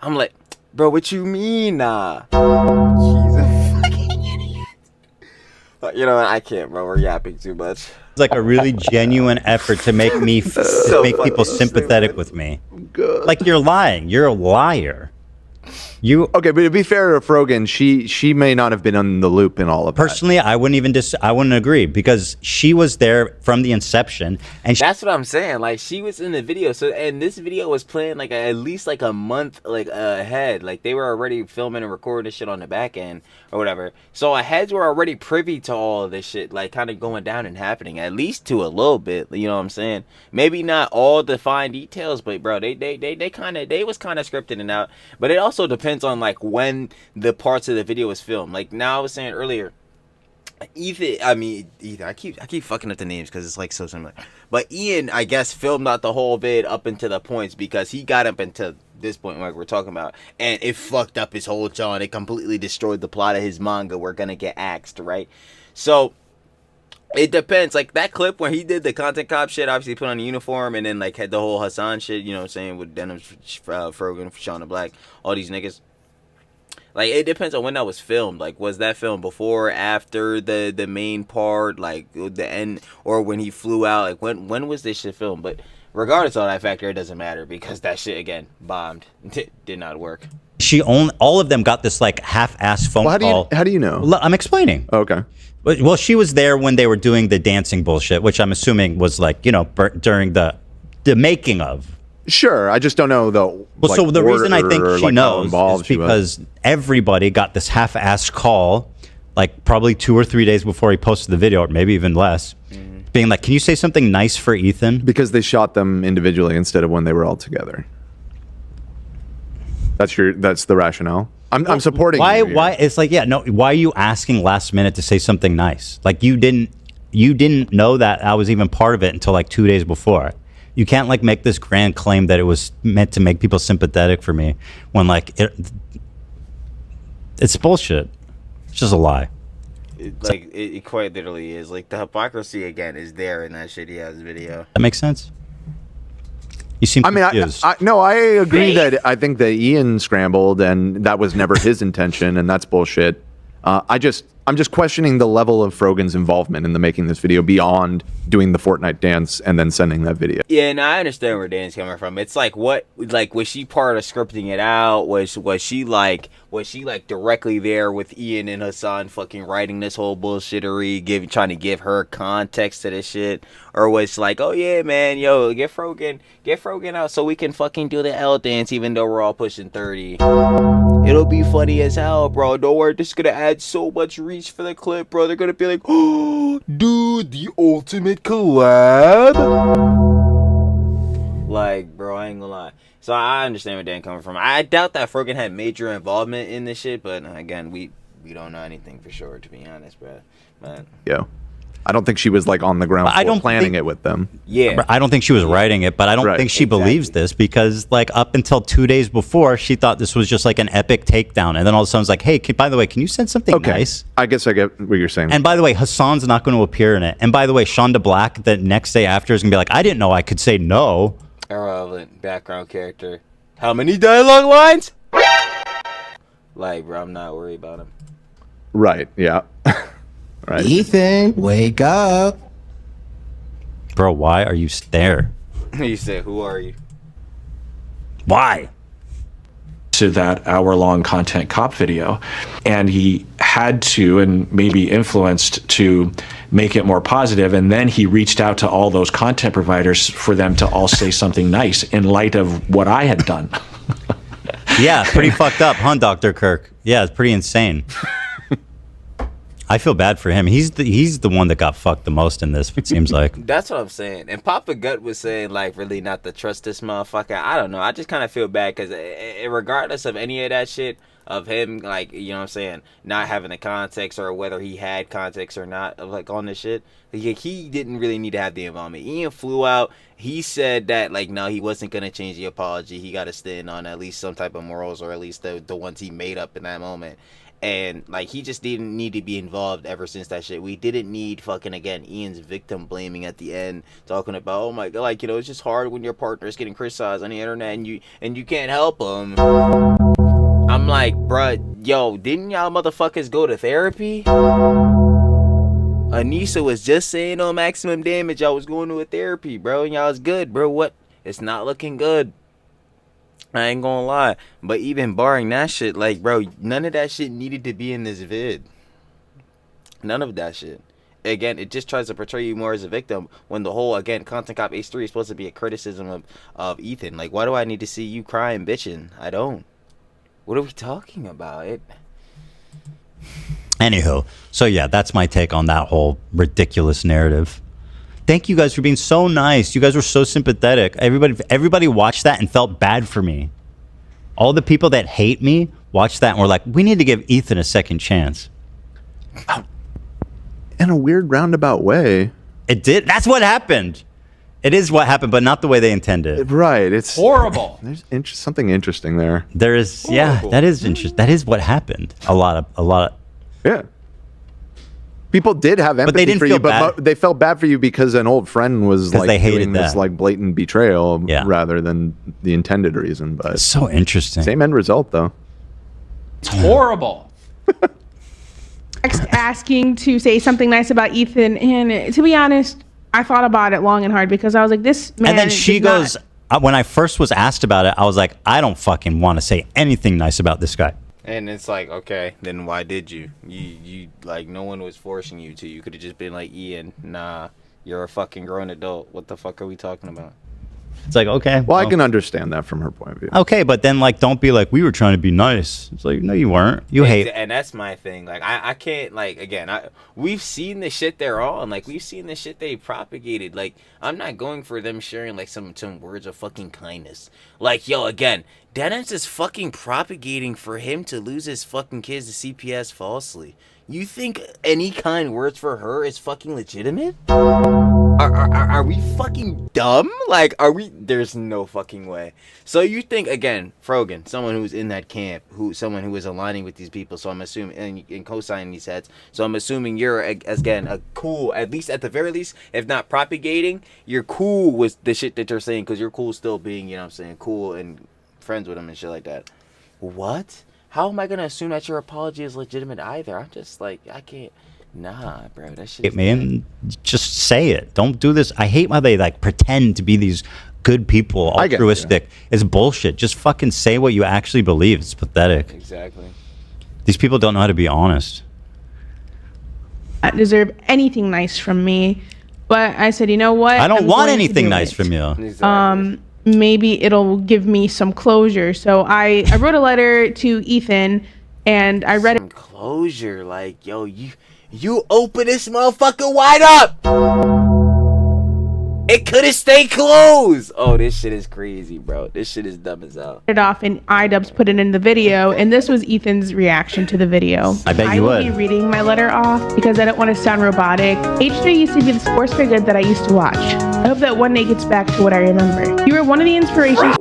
I'm like, bro, what you mean, nah? He's a fucking idiot. You know what? I can't, bro. We're yapping too much. it's like a really genuine effort to make me make people sympathetic with me. Like, you're lying. You're a liar. Okay, but to be fair to Frogan, she may not have been on the loop in all of that. Personally, I wouldn't even I wouldn't agree, because she was there from the inception, and that's what I'm saying. Like, she was in the video, so, and this video was playing like at least like a month like ahead. Like, they were already filming and recording this shit on the back end or whatever. So our heads were already privy to all of this shit, like kind of going down and happening, at least to a little bit. You know what I'm saying? Maybe not all the fine details, but bro, they was kind of scripted and out. But it also depends on like when the parts of the video was filmed. Like, now I was saying earlier, Ethan, I keep fucking up the names because it's like so similar. But Ian, I guess, filmed out the whole vid up into the points, because he got up into this point like we're talking about, and it fucked up his whole jaw, and it completely destroyed the plot of his manga. We're gonna get axed, right? So it depends. Like, that clip where he did the Content Cop shit, obviously put on the uniform, and then like had the whole Hassan shit, you know what I'm saying, with Denim, Frogan, Shauna Black, all these niggas. Like, it depends on when that was filmed. Like, was that filmed before or after the main part, like the end, or when he flew out? Like, when was this shit filmed? But regardless of that factor, it doesn't matter, because that shit, again, bombed. Did not work. All of them got this like half-ass phone call. How do you know? I'm explaining. Okay. Well, she was there when they were doing the dancing bullshit, which I'm assuming was like, you know, during the making of Sure, I just don't know though. Well, so the reason I think she knows is involved because everybody got this half-assed call, like probably 2 or 3 days before he posted the video, or maybe even less, being like, "Can you say something nice for Ethan?" because they shot them individually instead of when they were all together. That's the rationale. I'm supporting. Why? you here. Why? It's like, yeah, no. Why are you asking last minute to say something nice? Like you didn't know that I was even part of it until like 2 days before. You can't like make this grand claim that it was meant to make people sympathetic for me when like it's bullshit. It's just a lie. It quite literally is. Like the hypocrisy again is there in that shitty ass video. That makes sense. You seem confused. I agree that I think that Ian scrambled and that was never his intention, and that's bullshit. I'm just questioning the level of Frogan's involvement in the making this video beyond doing the Fortnite dance and then sending that video. Yeah, and I understand where Dan's coming from. It's like was she part of scripting it out? Was she directly there with Ian and Hassan fucking writing this whole bullshittery, trying to give her context to this shit? Or was she like, oh yeah, man, yo, get Frogan out so we can fucking do the L dance even though we're all pushing 30. It'll be funny as hell, bro. Don't worry, this is gonna add so much reach for the clip, bro. They're gonna be like, oh, dude, the ultimate collab. Like, bro, I ain't gonna lie. So I understand where Dan coming from. I doubt that Frogan had major involvement in this shit, but again, we don't know anything for sure, to be honest, bro. But Yeah. I don't think she was like on the ground floor planning it with them. yeah, I don't think she was writing it, but I don't think she believes this because, like, up until 2 days before, she thought this was just like an epic takedown, and then all of a sudden, it's like, "Hey, by the way, can you send something nice?" I guess I get what you're saying. And by the way, Hassan's not going to appear in it. And by the way, Shonda Black, the next day after, is going to be like, "I didn't know I could say no." irrelevant background character. How many dialogue lines? Like, bro, I'm not worried about him. Right. Yeah. Right. Ethan, wake up. Bro, why are you there? You said, who are you? Why? To that hour-long content cop video, and he had to and maybe influenced to make it more positive, and then he reached out to all those content providers for them to all say something nice in light of what I had done. Yeah, pretty fucked up, huh, Dr. Kirk? Yeah, it's pretty insane. I feel bad for him. He's the one that got fucked the most in this, it seems like. That's what I'm saying. And Papa Gut was saying, like, really not to trust this motherfucker. I don't know. I just kind of feel bad because regardless of any of that shit, of him, like, you know what I'm saying, not having the context or whether he had context or not, like, on this shit, he didn't really need to have the involvement. Ian flew out. He said that, like, no, he wasn't going to change the apology. He got to stand on at least some type of morals, or at least the ones he made up in that moment. And, like, he just didn't need to be involved ever since that shit. We didn't need fucking, again, Ian's victim blaming at the end, talking about, oh my god, like, you know, it's just hard when your partner is getting criticized on the internet and you can't help them. I'm like, bruh, yo, didn't y'all motherfuckers go to therapy? Anissa was just saying on Maximum Damage y'all was going to a therapy, bro, and y'all was good, bro. What? It's not looking good. I ain't gonna lie. But even barring that shit, like, bro, none of that shit needed to be in this vid. None of that shit. Again, it just tries to portray you more as a victim when the whole, again, Content Cop H3 is supposed to be a criticism of Ethan. Like, why do I need to see you crying, bitching? I don't. What are we talking about? Anywho, so yeah, that's my take on that whole ridiculous narrative. Thank you guys for being so nice. You guys were so sympathetic. Everybody watched that and felt bad for me. All the people that hate me watched that and were like, we need to give Ethan a second chance. In a weird roundabout way. It did. That's what happened. It is what happened, but not the way they intended. Right. It's horrible. There's something interesting there. There is, yeah, that is interesting. That is what happened. A lot of. Yeah. People did have empathy they didn't for feel you, but they felt bad for you because an old friend was like they hated doing this like blatant betrayal rather than the intended reason. But it's so interesting. Same end result though. It's horrible. Asking to say something nice about Ethan, and to be honest, I thought about it long and hard because I was like, this man. And then she goes, when I first was asked about it, I was like, I don't fucking want to say anything nice about this guy. And it's like, okay, then why did you? You like, no one was forcing you to. You could have just been like, Ian, nah, you're a fucking grown adult. What the fuck are we talking about? It's like, okay. Well, I can understand that from her point of view. Okay, but then like, don't be like, we were trying to be nice. It's like, no, you weren't. You hate. And that's my thing. Like, I can't, like, again, we've seen the shit they're on. Like, we've seen the shit they propagated. Like, I'm not going for them sharing like some words of fucking kindness. Like, yo, again, Dennis is fucking propagating for him to lose his fucking kids to CPS falsely. You think any kind words for her is fucking legitimate? Are we fucking dumb? Like, are we? There's no fucking way. So you think, again, Frogan, someone who's in that camp, someone who is aligning with these people. So I'm assuming, and co-signing these heads. So I'm assuming you're, again, a cool, at least at the very least, if not propagating, you're cool with the shit that they're saying, because you're cool still being, you know what I'm saying, cool and friends with them and shit like that. What? How am I gonna assume that your apology is legitimate either? I'm just like, I can't. Nah, bro, that shit. Man, just say it. Don't do this. I hate how they like pretend to be these good people, altruistic. It's bullshit. Just fucking say what you actually believe. It's pathetic. Exactly. These people don't know how to be honest. I deserve anything nice from me, but I said, you know what? I don't I'm want going to anything do nice it. from you. Exactly. Maybe it'll give me some closure. So I wrote a letter to Ethan, and I read it. Some closure, like, yo, you open this motherfucker wide up. It could have stayed closed. Oh, this shit is crazy, bro. This shit is dumb as hell. It off, and iDubbbz put it in the video, and this was Ethan's reaction to the video. I bet you will would. be reading my letter off because I don't want to sound robotic. H3 used to be the sports for good that I used to watch. I hope that one day gets back to what I remember. You were one of the inspirations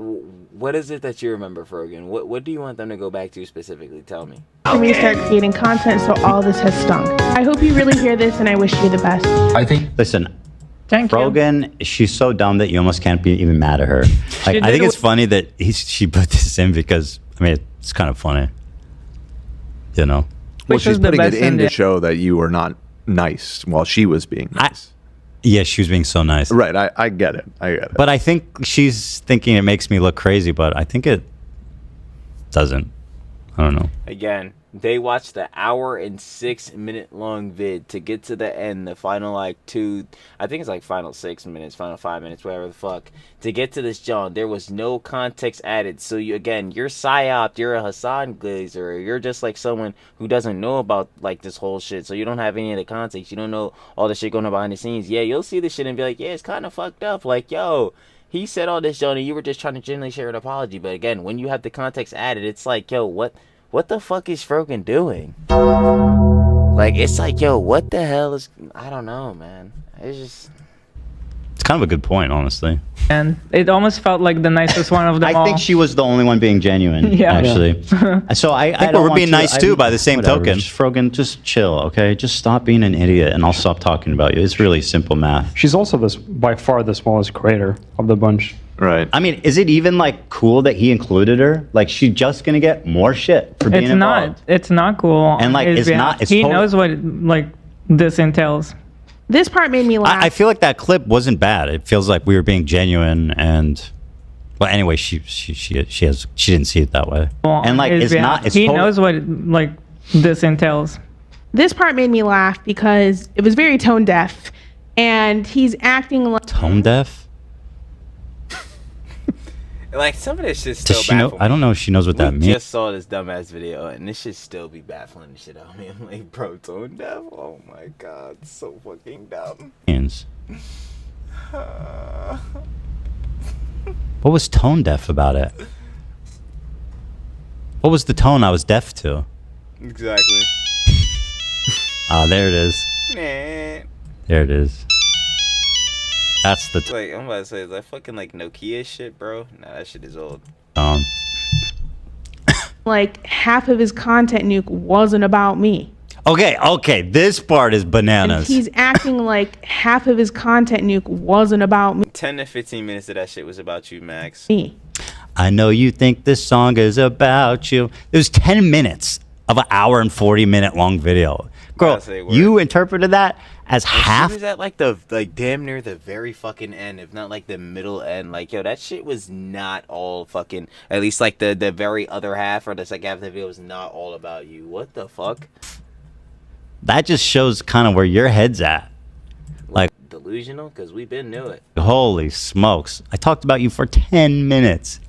What is it that you remember, Frogan? What do you want them to go back to specifically? Tell me. for me to start creating content, so all this has stunk. I hope you really hear this, and I wish you the best. I think. Listen, Thank you. Frogan, she's so dumb that you almost can't be even mad at her. Like, I think it's funny that she put this in because, I mean, it's kind of funny. You know? Well, Which she's is the putting it best in to ending. show that you were not nice while she was being nice. Yeah, she was being so nice. Right, I get it. I get it. But I think she's thinking it makes me look crazy, but I think it doesn't. I don't know. Again, they watched the 1-and-6-minute long vid to get to the end, the final like I think it's like final 6 minutes, final 5 minutes, whatever the fuck. To get to this John, there was no context added. So you're psyoped, you're a Hassan glazer, you're just like someone who doesn't know about like this whole shit. So you don't have any of the context. You don't know all the shit going on behind the scenes. Yeah, you'll see this shit and be like, yeah, it's kind of fucked up. Like, yo, he said all this, John, and you were just trying to genuinely share an apology. But again, when you have the context added, it's like, yo, what the fuck is Frogan doing? Like, it's like, yo, what the hell is... I don't know, man. It's just... It's kind of a good point, honestly. And it almost felt like the nicest one of them all. I think she was the only one being genuine, Yeah. actually. So I think we're being nice, too, by the same token. Just, Frogan, just chill, okay? Just stop being an idiot, and I'll stop talking about you. It's really simple math. She's also by far the smallest creator of the bunch. Right. I mean, is it even, like, cool that he included her? Like, she's just going to get more shit for being involved. It's not cool. And, like, it's not... It's he knows what, like, this entails. This part made me laugh. I feel like that clip wasn't bad. It feels like we were being genuine, and well, anyway, she didn't see it that way. And like, it's not. It's he knows what like this entails. This part made me laugh because it was very tone deaf, and he's acting like tone deaf. Like, some of this shit's Does still she know? baffling. I don't know if she knows what that We means. just saw this dumbass video, and this should still be baffling the shit out of me. I'm like, bro, tone deaf? Oh my god, so fucking dumb. What was tone deaf about it? What was the tone I was deaf to? Exactly. Ah, there it is. Nah. There it is. That's the Like, I'm about to say, is that fucking like Nokia shit, bro? Nah, that shit is old. like half of his content, Nuke, wasn't about me. Okay, this part is And bananas. he's acting like half of his content, Nuke, wasn't about me. 10 to 15 minutes of that shit was about you, Max. I know you think this song is about you. It was 10 minutes of an 1-and-40-minute long video. Girl, you interpreted that as half. She was at like damn near the very fucking end, if not like the middle end. Like, yo, that shit was not all fucking, at least like the very other half or the second half of the video was not all about you. What the fuck? That just shows kind of where your head's at. Like, delusional? Because we've been knew it. Holy smokes. I talked about you for 10 minutes.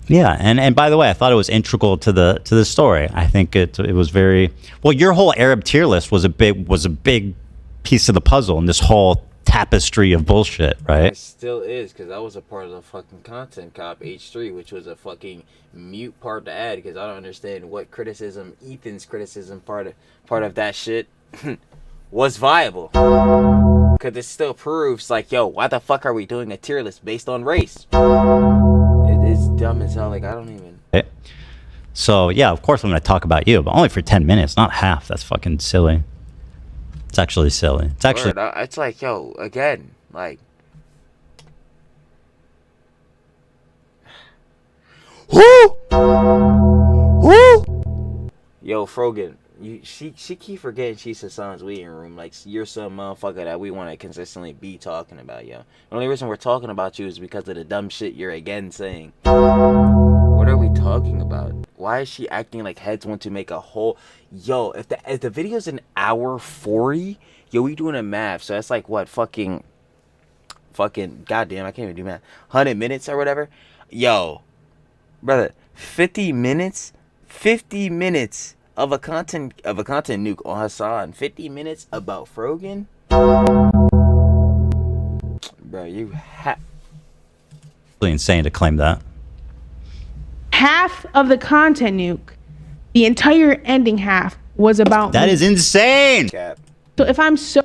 Yeah, and by the way, I thought it was integral to the story. I think it was very well. Your whole Arab tier list was a big piece of the puzzle in this whole tapestry of bullshit, right? It still is, because I was a part of the fucking content cop H3, which was a fucking mute part to add, because I don't understand what criticism, Ethan's criticism part of that shit was viable. Because it still proves, like, yo, why the fuck are we doing a tier list based on race? It is dumb as hell. Like, I don't even. Okay. So, yeah, of course I'm going to talk about you, but only for 10 minutes, not half. That's fucking silly. It's actually silly. It's actually. It's like, yo, again, like. Woo! Woo! Yo, Frogan. She keep forgetting she's Hassan's waiting room. Like, you're some motherfucker that we want to consistently be talking about, yo. The only reason we're talking about you is because of the dumb shit you're again saying. What are we talking about? Why is she acting like Heads want to make a whole... Yo, if the video's an hour 40, yo, we doing a math. So that's like, what, fucking, goddamn, I can't even do math. 100 minutes or whatever? Yo, brother, 50 minutes? 50 minutes. Of a content nuke on Hassan, 50 minutes about Frogan, bro. You insane to claim that. Half of the content nuke, the entire ending half was about That me. is insane. Cap. So if I'm so...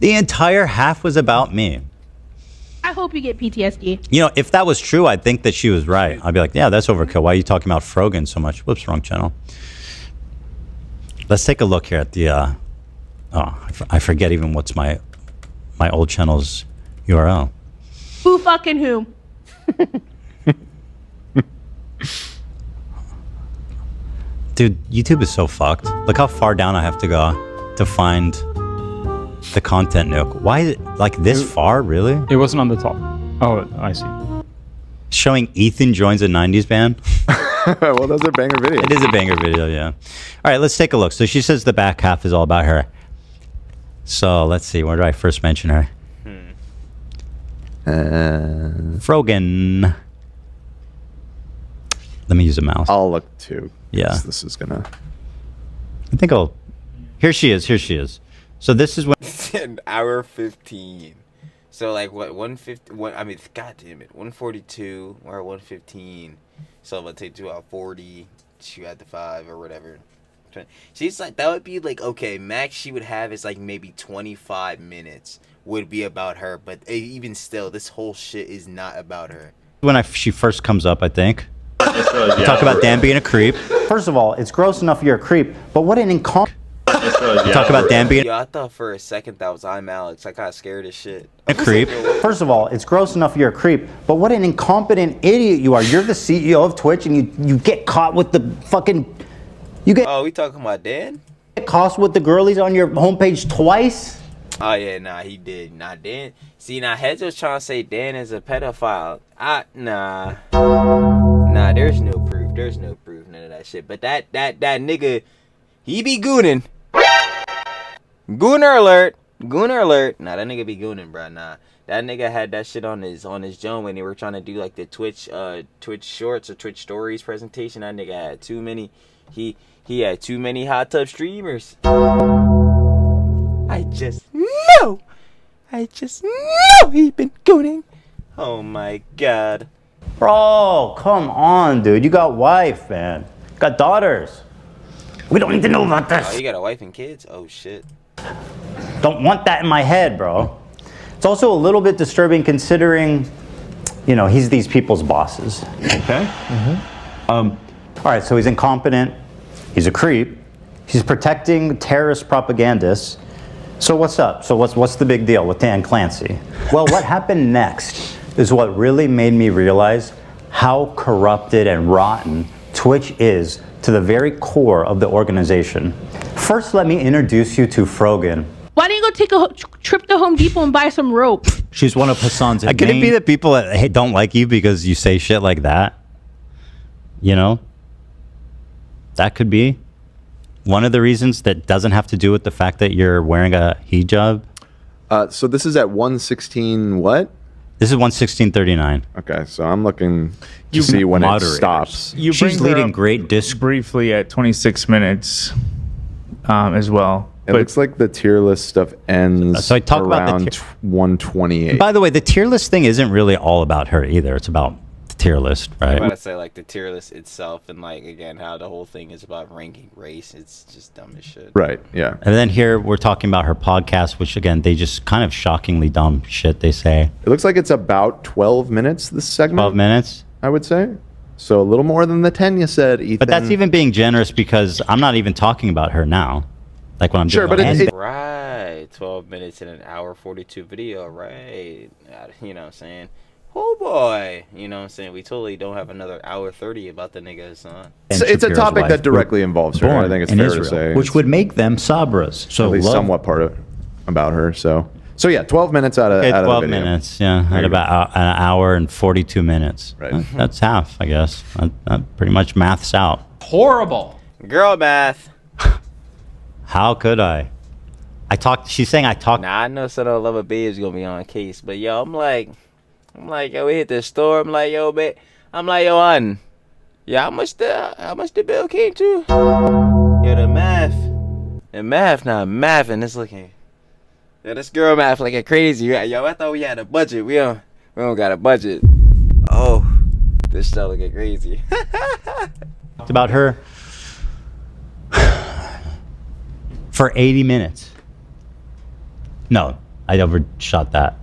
The entire half was about me. I hope you get PTSD. You know, if that was true, I'd think that she was right. I'd be like, yeah, that's overkill. Why are you talking about Frogan so much? Whoops, wrong channel. Let's take a look here at the... I forget even what's my old channel's URL. Who fucking who? Dude, YouTube is so fucked. Look how far down I have to go to find the content nuke. Why is it like this far, really? It wasn't on the top. Oh, I see. Showing Ethan joins a 90s band? Well, those are banger videos. It is a banger video, yeah. All right, let's take a look. So she says the back half is all about her. So let's see, where do I first mention her? Frogan. Let me use a mouse. I'll look too. Yeah. This is gonna... I think I'll... Here she is. So this is when... an hour 15. So like what 150? I mean, god damn it, 142 or 115. So let's take 2 out 40. She had the 5 or whatever. She's like, that would be like, okay, max she would have is like maybe 25 minutes would be about her, but even still, this whole shit is not about her. When she first comes up, I think. Talk about Dan being a creep. First of all, it's gross enough you're a creep, but what an incompetent... Talk about Dan being... Yo, I thought for a second that was I'm Alex. I got scared as shit. A creep. First of all, it's gross enough you're a creep, but what an incompetent idiot you are. You're the CEO of Twitch, and you get caught with the fucking... Oh, we talking about Dan? Get caught with the girlies on your homepage twice? Oh, yeah, nah, he did. Nah, Dan... See, now, Heads was trying to say Dan is a pedophile. Nah, there's no proof. There's no proof, none of that shit. But that nigga, he be gooning. Gooner alert. Nah, that nigga be gooning, bro. Nah, that nigga had that shit on his Joan when they were trying to do like the Twitch shorts or Twitch stories presentation. That nigga had too many. He had too many hot tub streamers. I just know he been gooning. Oh my god. Bro, come on, dude. You got wife, man. Got daughters. We don't need to know about this. Oh, you got a wife and kids? Oh shit. Don't want that in my head, bro. It's also a little bit disturbing considering, he's these people's bosses. Okay? All right, so he's incompetent. He's a creep. He's protecting terrorist propagandists. So what's up? So what's the big deal with Dan Clancy? Well, what happened next is what really made me realize how corrupted and rotten Twitch is to the very core of the organization. First, let me introduce you to Frogan. Why don't you go take a trip to Home Depot and buy some rope? She's one of Hassan's main... Could it be that people don't like you because you say shit like that? That could be. one of the reasons that doesn't have to do with the fact that you're wearing a hijab? So this is at 116 what? This is 116.39. Okay, so I'm looking to see when it Moderators. stops. You She's bring her leading up great disc. briefly at 26 minutes as well. It looks like the tier list stuff ends So I talked about the around 128. By the way, the tier list thing isn't really all about her either. It's about the tier list, I'm right? about to say like the tier list itself, and like again how the whole thing is about ranking race. It's just dumb as shit. Right, yeah. And then here we're talking about her podcast, which again, they just kind of shockingly dumb shit they say. It looks like it's about 12 minutes, this segment. 12 minutes. I would say. So a little more than the 10 you said, Ethan. But that's even being generous because I'm not even talking about her now. Like when I'm Sure, doing but my Right, 12 minutes in an hour 42 video, right? You know what I'm saying? Oh boy, you know what I'm saying? We totally don't have another hour 30 about the nigga Hassan. It's a topic that directly involves her. I think it's fair to say. Which would make them Sabras. So at least somewhat part of about her. So yeah, 12 minutes out of Okay, out 12 of the video. minutes, yeah. There At you go. about an hour and 42 minutes. Right. That's half, I guess. That pretty much maths out. Horrible. Girl math. How could I? She's saying I talked. Nah, I know Son of Love a Babe is gonna be on case, but yo, I'm like, yo, we hit the store. I'm like, yo, babe. I'm like, yo, hun. Yeah, how much the bill came to? Yo, the math not math, and it's looking. Yeah, this girl math like a crazy. Yo, I thought we had a budget. We don't got a budget. Oh, this stuff looking crazy. Talked about her for 80 minutes. No, I overshot that.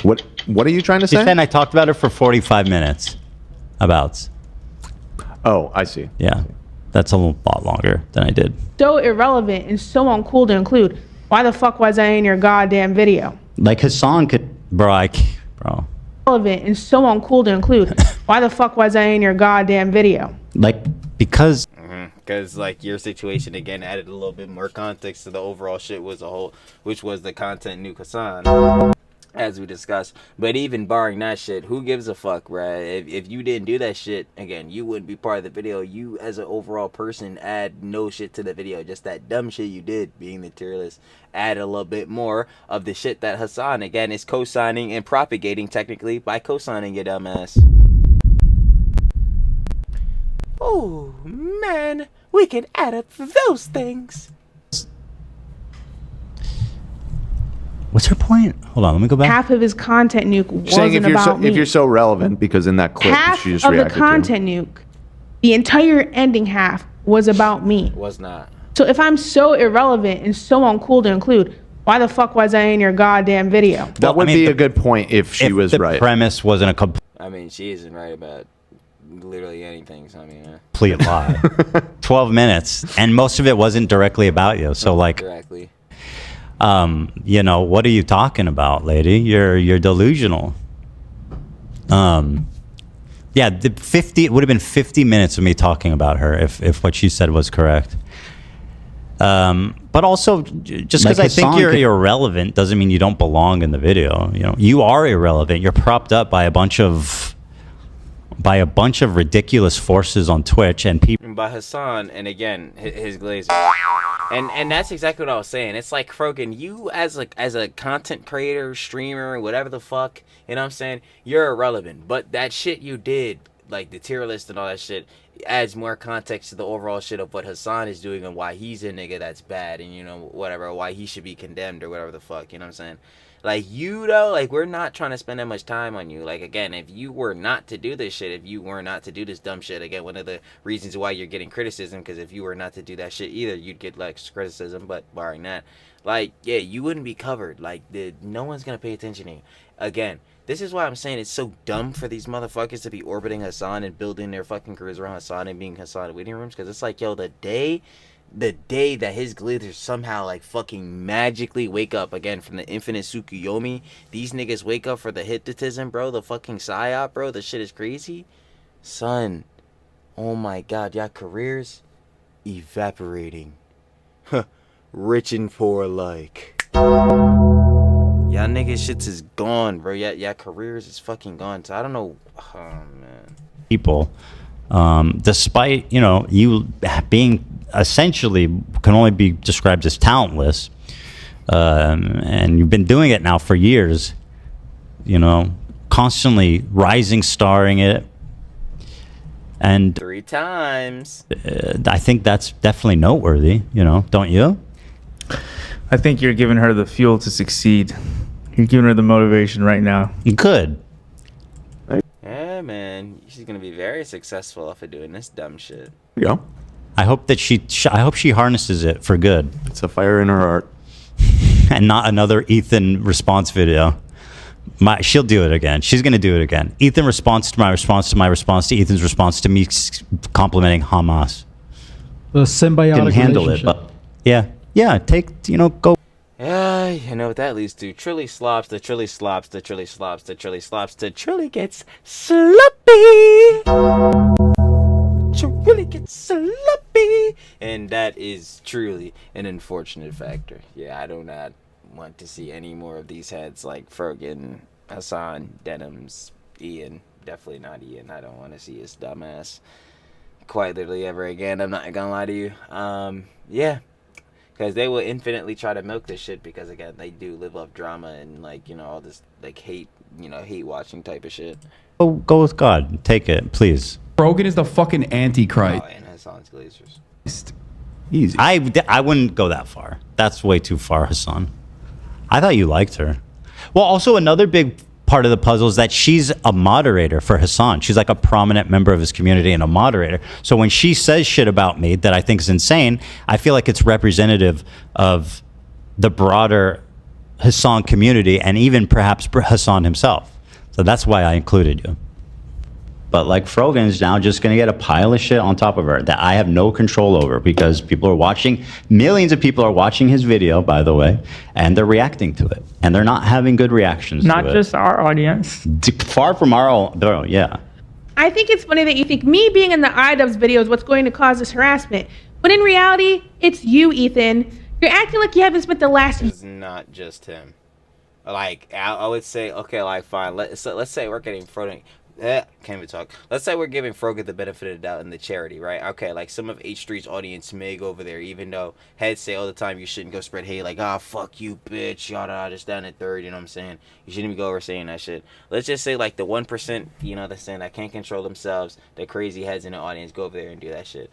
What are you trying to She say? said I talked about her for 45 minutes. About. Oh, I see. Yeah, that's a lot longer than I did. So irrelevant and so uncool to include. Why the fuck was I in your goddamn video? Like Hassan could, bro. Relevant and so uncool to include. Why the fuck was I in your goddamn video? Like because. Because like your situation again added a little bit more context to the overall shit which was the content Nuke Hassan, as we discussed. But even barring that shit, who gives a fuck, right? If you didn't do that shit, again, you wouldn't be part of the video. You as an overall person add no shit to the video. Just that dumb shit you did, being the tier list, add a little bit more of the shit that Hassan again is co-signing and propagating technically by co-signing your dumb ass. Oh man, we can add up those things. What's her point? Hold on, let me go back. Half of his content nuke Saying wasn't about me. if you're so relevant, because in that clip Half she just of the reacted content nuke, the entire ending half was about me. Was not. So if I'm so irrelevant and so uncool to include, why the fuck was I in your goddamn video? to. That would be a good point if she was the right. Premise wasn't a I mean, she isn't right about literally anything. So I mean, complete lie. 12 minutes, and most of it wasn't directly about you. So like, directly. you know, what are you talking about, lady? You're delusional. Yeah, it would have been 50 minutes of me talking about her if what she said was correct. But also, just because I think you're irrelevant doesn't mean you don't belong in the video. You know, you are irrelevant. You're propped up by a bunch of ridiculous forces on Twitch and people. By Hassan, and again, his glazer. And that's exactly what I was saying. It's like, Frogan, you as a content creator, streamer, whatever the fuck, you know what I'm saying? You're irrelevant. But that shit you did, like the tier list and all that shit, adds more context to the overall shit of what Hassan is doing and why he's a nigga that's bad and, you know, whatever, why he should be condemned or whatever the fuck, you know what I'm saying? Like, you, though, like, we're not trying to spend that much time on you. Like, again, if you were not to do this shit, if you were not to do this dumb shit, again, one of the reasons why you're getting criticism, because if you were not to do that shit either, you'd get, like, criticism, but barring that, like, yeah, you wouldn't be covered. Like, no one's gonna pay attention to you. Again, this is why I'm saying it's so dumb for these motherfuckers to be orbiting Hassan and building their fucking careers around Hassan and being Hassan in waiting rooms, because it's like, yo, the day that his glitters somehow like fucking magically wake up again from the infinite Tsukuyomi, these niggas wake up for the hypnotism, bro, the fucking psyop, bro, the shit is crazy, son. Oh my god, y'all careers evaporating. Rich and poor like. Y'all niggas shits is gone, bro. Y'all careers is fucking gone. So I don't know. Oh man. People Despite, you being essentially can only be described as talentless, and you've been doing it now for years, constantly rising, starring it. And 3 times. I think that's definitely noteworthy, don't you? I think you're giving her the fuel to succeed. You're giving her the motivation right now. You could. Yeah, man. She's going to be very successful off of doing this dumb shit. There you go. I hope that I hope she harnesses it for good. It's a fire in her heart. And not another Ethan response video. She'll do it again. She's going to do it again. Ethan response to my response to my response to Ethan's response to me complimenting Hamas. The symbiotic Didn't handle relationship. it, but go. Yeah, you know what that leads to. Trilly slops, the Trilly slops, the Trilly slops, the Trilly slops, the Trilly gets sloppy. Trilly gets sloppy. And that is truly an unfortunate factor. Yeah, I do not want to see any more of these heads like Frogan, Hassan, Denims, Ian. Definitely not Ian. I don't want to see his dumbass quite literally ever again. I'm not gonna lie to you. Yeah. Because they will infinitely try to milk this shit because, again, they do live off drama and, all this, hate, hate watching type of shit. Go with God. Take it, please. Frogan is the fucking antichrist. Oh, and Hassan's Glazers. Easy. I wouldn't go that far. That's way too far, Hassan. I thought you liked her. Well, also another big part of the puzzle is that she's a moderator for Hassan. She's like a prominent member of his community and a moderator. So when she says shit about me that I think is insane, I feel like it's representative of the broader Hassan community and even perhaps Hassan himself. So that's why I included you. But like Frogan's now just going to get a pile of shit on top of her that I have no control over because people are watching. Millions of people are watching his video, by the way, and they're reacting to it. And they're not having good reactions Not to it. just our audience. Far from our own, yeah. I think it's funny that you think me being in the iDubbbz video is what's going to cause this harassment. But in reality, it's you, Ethan. You're acting like you haven't spent the last... It's not just him. I would say, okay, fine. Let's say we're getting Frogan... can't even talk. Let's say we're giving Frogan the benefit of the doubt in the charity, right? Okay, some of H3's audience may go over there, even though heads say all the time you shouldn't go spread hate, fuck you, bitch, yada, just down at third, you know what I'm saying? You shouldn't even go over saying that shit. Let's just say, the 1%, that's saying that can't control themselves, the crazy heads in the audience go over there and do that shit.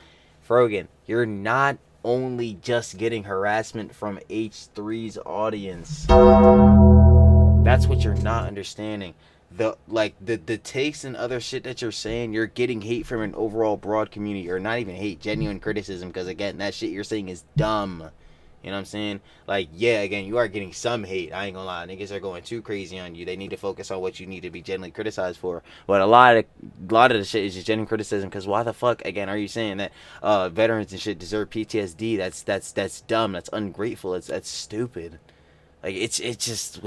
Frogan, you're not only just getting harassment from H3's audience. That's what you're not understanding. The takes and other shit that you're saying, you're getting hate from an overall broad community, or not even hate, genuine criticism, because again, that shit you're saying is dumb. You know what I'm saying? Yeah, again, you are getting some hate. I ain't gonna lie, niggas are going too crazy on you. They need to focus on what you need to be genuinely criticized for. But a lot of the shit is just genuine criticism, because why the fuck, again, are you saying that veterans and shit deserve PTSD? That's dumb. That's ungrateful. That's stupid. It's just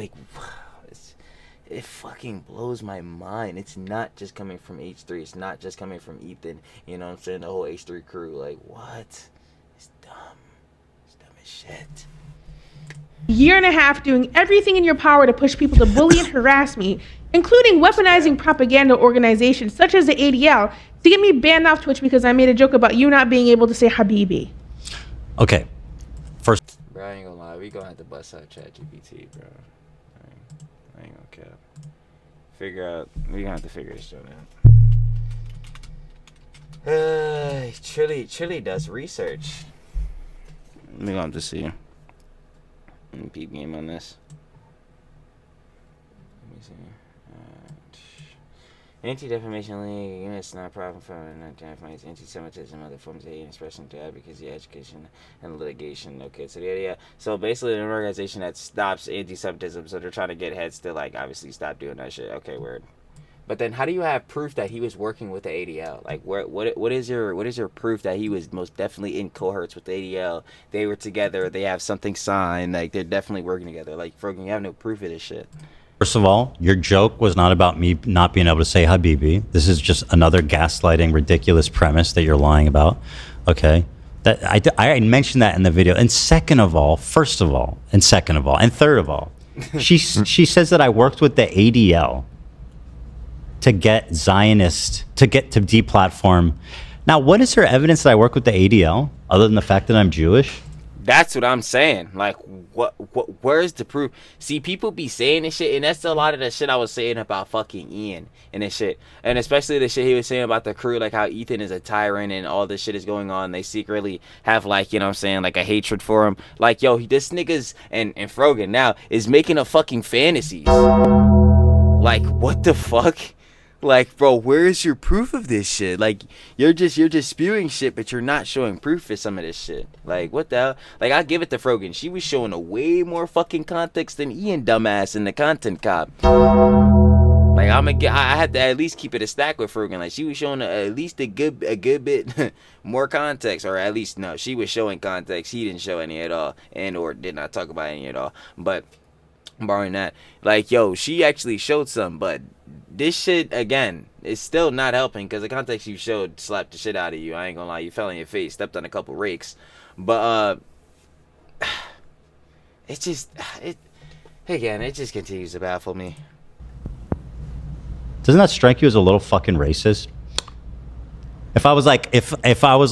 it fucking blows my mind. It's not just coming from H3. It's not just coming from Ethan. You know what I'm saying? The whole H3 crew. What? It's dumb. It's dumb as shit. Year and a half doing everything in your power to push people to bully and harass me, including weaponizing propaganda organizations such as the ADL to get me banned off Twitch because I made a joke about you not being able to say Habibi. Okay. First. Bro, I ain't gonna lie. We gonna have to bust out ChatGPT, bro. I ain't gonna cap. We gonna have to figure this shit out. Trilly does research. We gonna have to see. Peep game on this. Let me see. Anti-Defamation League, it's not a problem for anti-Semitism, other forms of hate and expression to advocacy, education, and litigation. Okay, so so basically an organization that stops anti-Semitism, so they're trying to get heads to obviously stop doing that shit. Okay, word. But then how do you have proof that he was working with the ADL? What is your proof that he was most definitely in cohorts with the ADL? They were together, they have something signed, they're definitely working together. Frogan, you have no proof of this shit. First of all, your joke was not about me not being able to say Habibi. This is just another gaslighting, ridiculous premise that you're lying about. Okay? That I mentioned that in the video. And second of all, first of all, and second of all, and third of all, she says that I worked with the ADL. to get Zionist to deplatform. Now, what is her evidence that I work with the ADL other than the fact that I'm Jewish? That's what I'm saying. Like, where's the proof? See, people be saying this shit, and that's a lot of the shit I was saying about fucking Ian and this shit. And especially the shit he was saying about the crew, like how Ethan is a tyrant and all this shit is going on. They secretly have, like, you know what I'm saying, like a hatred for him. Like, yo, this nigga's, and Frogan now is making a fucking fantasies. Like, what the fuck? Like, bro, where is your proof of this shit? Like, you're just spewing shit, but you're not showing proof for some of this shit. Like, what the hell? Like, I give it to Frogan. She was showing a way more fucking context than Ian, dumbass, in the content cop. Like, I had to at least keep it a stack with Frogan. Like, she was showing at least a good bit more context, or at least no, she was showing context. He didn't show any at all, and or did not talk about any at all. But barring that, like, yo, she actually showed some, but this shit, again, is still not helping because the context you showed slapped the shit out of you. I ain't gonna lie, you fell on your face, stepped on a couple rakes. But, it just continues to baffle me. Doesn't that strike you as a little fucking racist? If I was like, if I was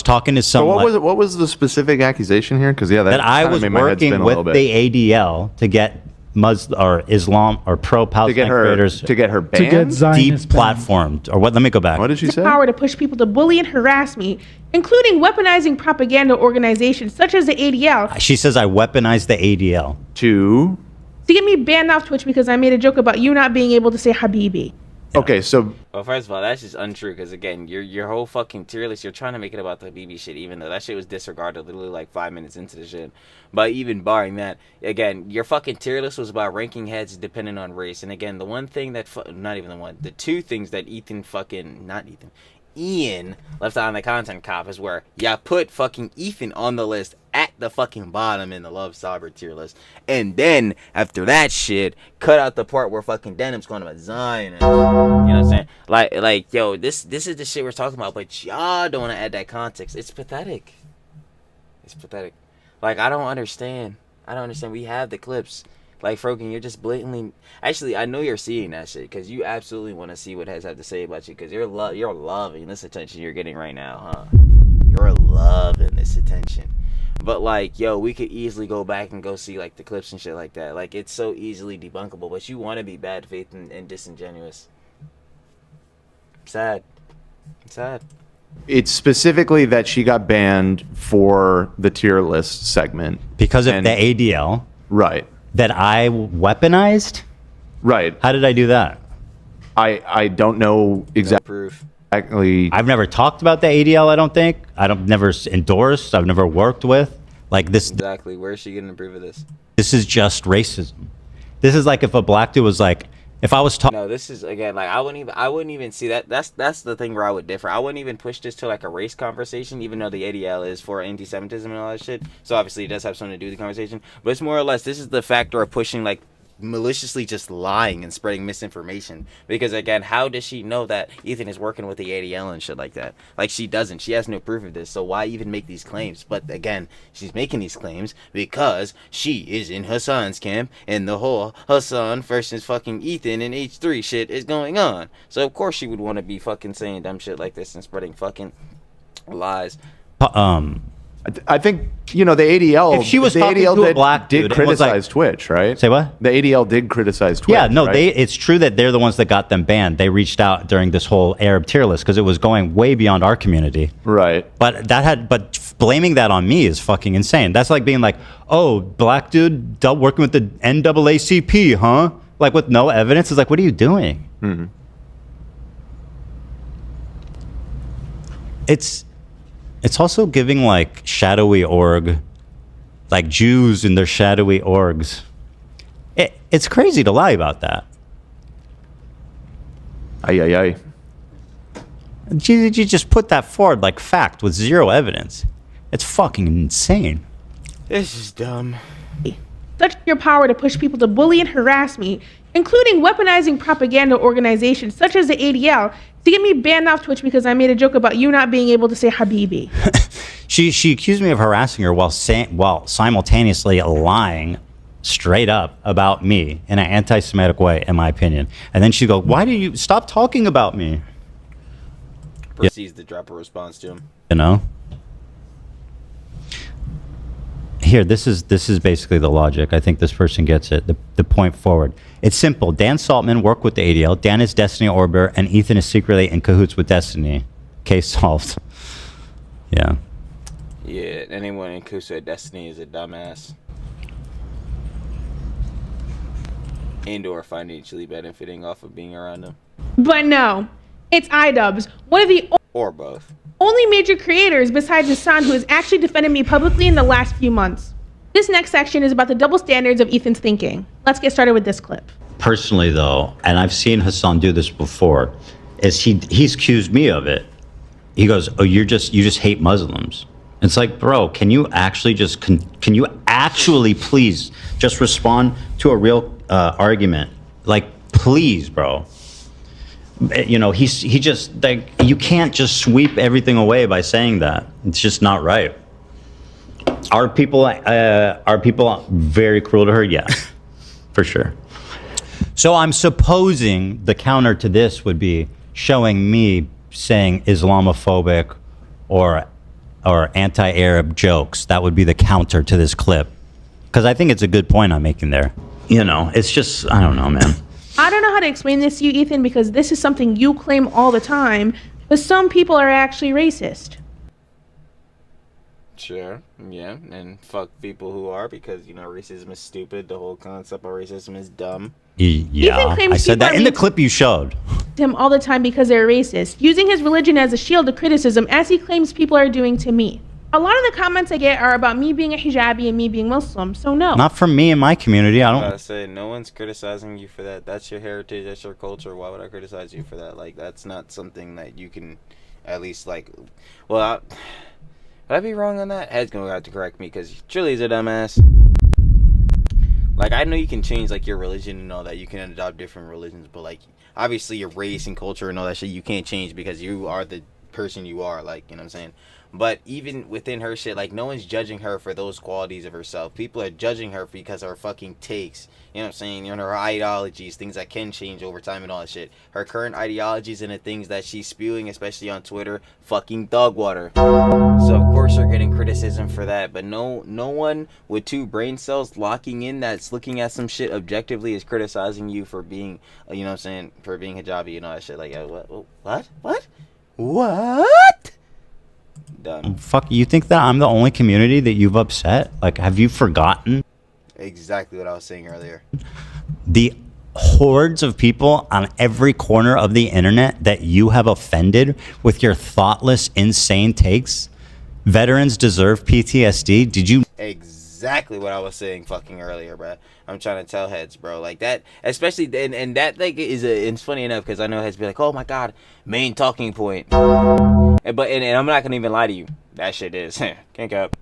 talking to someone, what was the specific accusation here? Because that I was working with the ADL to get Muslim or Islam or pro-Palestine creators to get her banned, to get Zionist deplatformed, or what? Let me go back. What did she say? Power to push people to bully and harass me, including weaponizing propaganda organizations such as the ADL. She says I weaponized the ADL to get me banned off Twitch because I made a joke about you not being able to say Habibi. Okay, so well, first of all, that's just untrue because again, your whole fucking tier list, you're trying to make it about the BB shit, even though that shit was disregarded literally like 5 minutes into the shit. But even barring that, again, your fucking tier list was about ranking heads depending on race. And again, the one thing that the two things that Ian left out on the content cop is where put fucking Ethan on the list at the fucking bottom in the Love Sober tier list, and then after that shit, cut out the part where fucking Denim's going about Zion. You know what I'm saying? Like, yo, this is the shit we're talking about, but y'all don't want to add that context. It's pathetic. It's pathetic. Like, I don't understand. We have the clips. Like, Frogan, you're just blatantly... Actually, I know you're seeing that shit because you absolutely want to see what Hez have to say about you because you're loving this attention you're getting right now, huh? You're loving this attention. But, like, yo, we could easily go back and go see, like, the clips and shit like that. Like, it's so easily debunkable, but you want to be bad faith and disingenuous. Sad. It's specifically that she got banned for the tier list segment. Because of the ADL. Right. That I weaponized? Right. How did I do that? I don't know exactly. I've never talked about the ADL, I don't think. Never endorsed. I've never worked with. Like this. Exactly. Where is she getting to prove of this? This is just racism. This is like if a black dude was like, if I was talking. No, this is, again, like, I wouldn't even see that. That's the thing where I would differ. I wouldn't even push this to, like, a race conversation, even though the ADL is for anti-Semitism and all that shit. So, obviously, it does have something to do with the conversation. But it's more or less, this is the factor of pushing, like, maliciously just lying and spreading misinformation. Because, again, how does she know that Ethan is working with the ADL and shit like that? Like, she doesn't. She has no proof of this. So why even make these claims? But, again, she's making these claims because she is in Hassan's camp and the whole Hassan versus fucking Ethan and H3 shit is going on. So, of course, she would want to be fucking saying dumb shit like this and spreading fucking lies. I think, you know, the ADL. If she was the talking ADL to a black dude, did it was criticize like, Twitch, right? Say what? The ADL did criticize Twitch. Yeah, no, right? it's true that they're the ones that got them banned. They reached out during this whole Arab tier list because it was going way beyond our community. Right. But blaming that on me is fucking insane. That's like being like, oh, black dude working with the NAACP, huh? Like with no evidence. It's like, what are you doing? Mm-hmm. It's also giving like shadowy org, like Jews in their shadowy orgs. It's crazy to lie about that. Aye. You just put that forward like fact with zero evidence. It's fucking insane. This is dumb. Such your power to push people to bully and harass me, including weaponizing propaganda organizations such as the ADL to get me banned off Twitch because I made a joke about you not being able to say Habibi. She accused me of harassing her while simultaneously lying straight up about me in an anti-Semitic way, in my opinion. And then she'd go, why do you stop talking about me? Proceeds to drop a response to him. You know? Here, this is basically the logic. I think this person gets it. The point forward. It's simple. Dan Saltman worked with the ADL. Dan is Destiny Orbiter, and Ethan is secretly in cahoots with Destiny. Case solved. Yeah. Yeah, anyone in cahoots with Destiny is a dumbass. And/or financially benefiting off of being around them. But no, it's iDubbbz, one of the Or both. only major creators besides Hassan who has actually defended me publicly in the last few months. This next section is about the double standards of Ethan's thinking. Let's get started with this clip. Personally, though, and I've seen Hassan do this before, is he's accused me of it. He goes, "Oh, you just hate Muslims." It's like, bro, can you actually please just respond to a real argument? Like, please, bro. You know, he just, like, you can't just sweep everything away by saying that. It's just not right. Are people very cruel to her? Yeah, for sure. So I'm supposing the counter to this would be showing me saying Islamophobic or anti-Arab jokes. That would be the counter to this clip. Because I think it's a good point I'm making there. You know, it's just, I don't know, man. I don't know how to explain this to you, Ethan, because this is something you claim all the time, but some people are actually racist. Sure, yeah, and fuck people who are, because, you know, racism is stupid. The whole concept of racism is dumb. Yeah, I said that in the clip you showed. Him all the time because they're racist, using his religion as a shield to criticism, as he claims people are doing to me. A lot of the comments I get are about me being a hijabi and me being Muslim, so no. Not from me and my community. I don't. I say no one's criticizing you for that. That's your heritage. That's your culture. Why would I criticize you for that? Like, that's not something that you can, at least, like, well, would I be wrong on that? Head's gonna have to correct me, because Trilly's a dumbass. Like, I know you can change, like, your religion and all that. You can adopt different religions, but, like, obviously your race and culture and all that shit you can't change, because you are the person you are, like, you know what I'm saying? But even within her shit, like, no one's judging her for those qualities of herself. People are judging her because of her fucking takes. You know what I'm saying? You know, her ideologies, things that can change over time and all that shit. Her current ideologies and the things that she's spewing, especially on Twitter, fucking dog water. So of course you're getting criticism for that. But no one with two brain cells locking in that's looking at some shit objectively is criticizing you for being, you know what I'm saying, for being hijabi and all that shit. Like, what? Done. Fuck, you think that I'm the only community that you've upset? Like, have you forgotten? Exactly what I was saying earlier. The hordes of people on every corner of the internet that you have offended with your thoughtless, insane takes? Veterans deserve PTSD. Did you? Exactly what I was saying fucking earlier, bro. I'm trying to tell heads, bro, like that, especially, and that, like, it's funny enough, because I know heads be like, oh my god, main talking point, and I'm not gonna even lie to you, that shit is can't go up.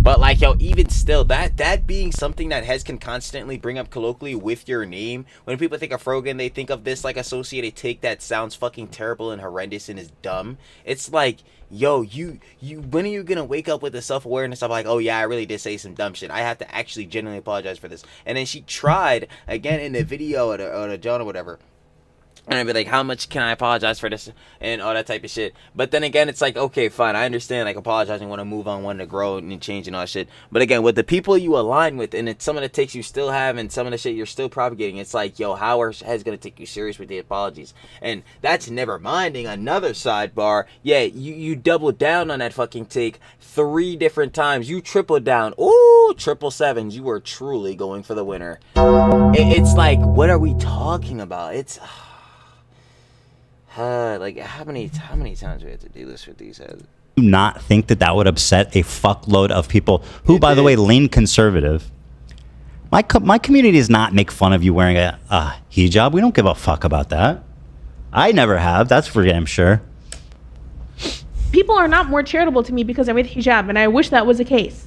But, like, yo, even still, that being something that heads can constantly bring up colloquially with your name. When people think of Frogan, they think of this, like, associated take that sounds fucking terrible and horrendous and is dumb. It's like, yo, you when are you gonna wake up with the self-awareness of, like, oh yeah, I really did say some dumb shit. I have to actually genuinely apologize for this. And then she tried, again, in the video or the John or whatever. And I'd be like, how much can I apologize for this and all that type of shit. But then again, it's like, okay, fine, I understand, like, apologizing, want to move on, want to grow and change and all that shit. But again, with the people you align with, and it's some of the takes you still have and some of the shit you're still propagating, it's like, yo, how are heads going to take you serious with the apologies? And that's never minding another sidebar. Yeah, you doubled down on that fucking take 3 different times. You tripled down. Ooh, 777s. You were truly going for the winner. It's like, what are we talking about? It's... like, how many times do we have to do this with these heads? Do not think that would upset a fuckload of people who, by the way, lean conservative. My community does not make fun of you wearing a hijab. We don't give a fuck about that. I never have. That's for damn sure. People are not more charitable to me because I wear the hijab, and I wish that was the case.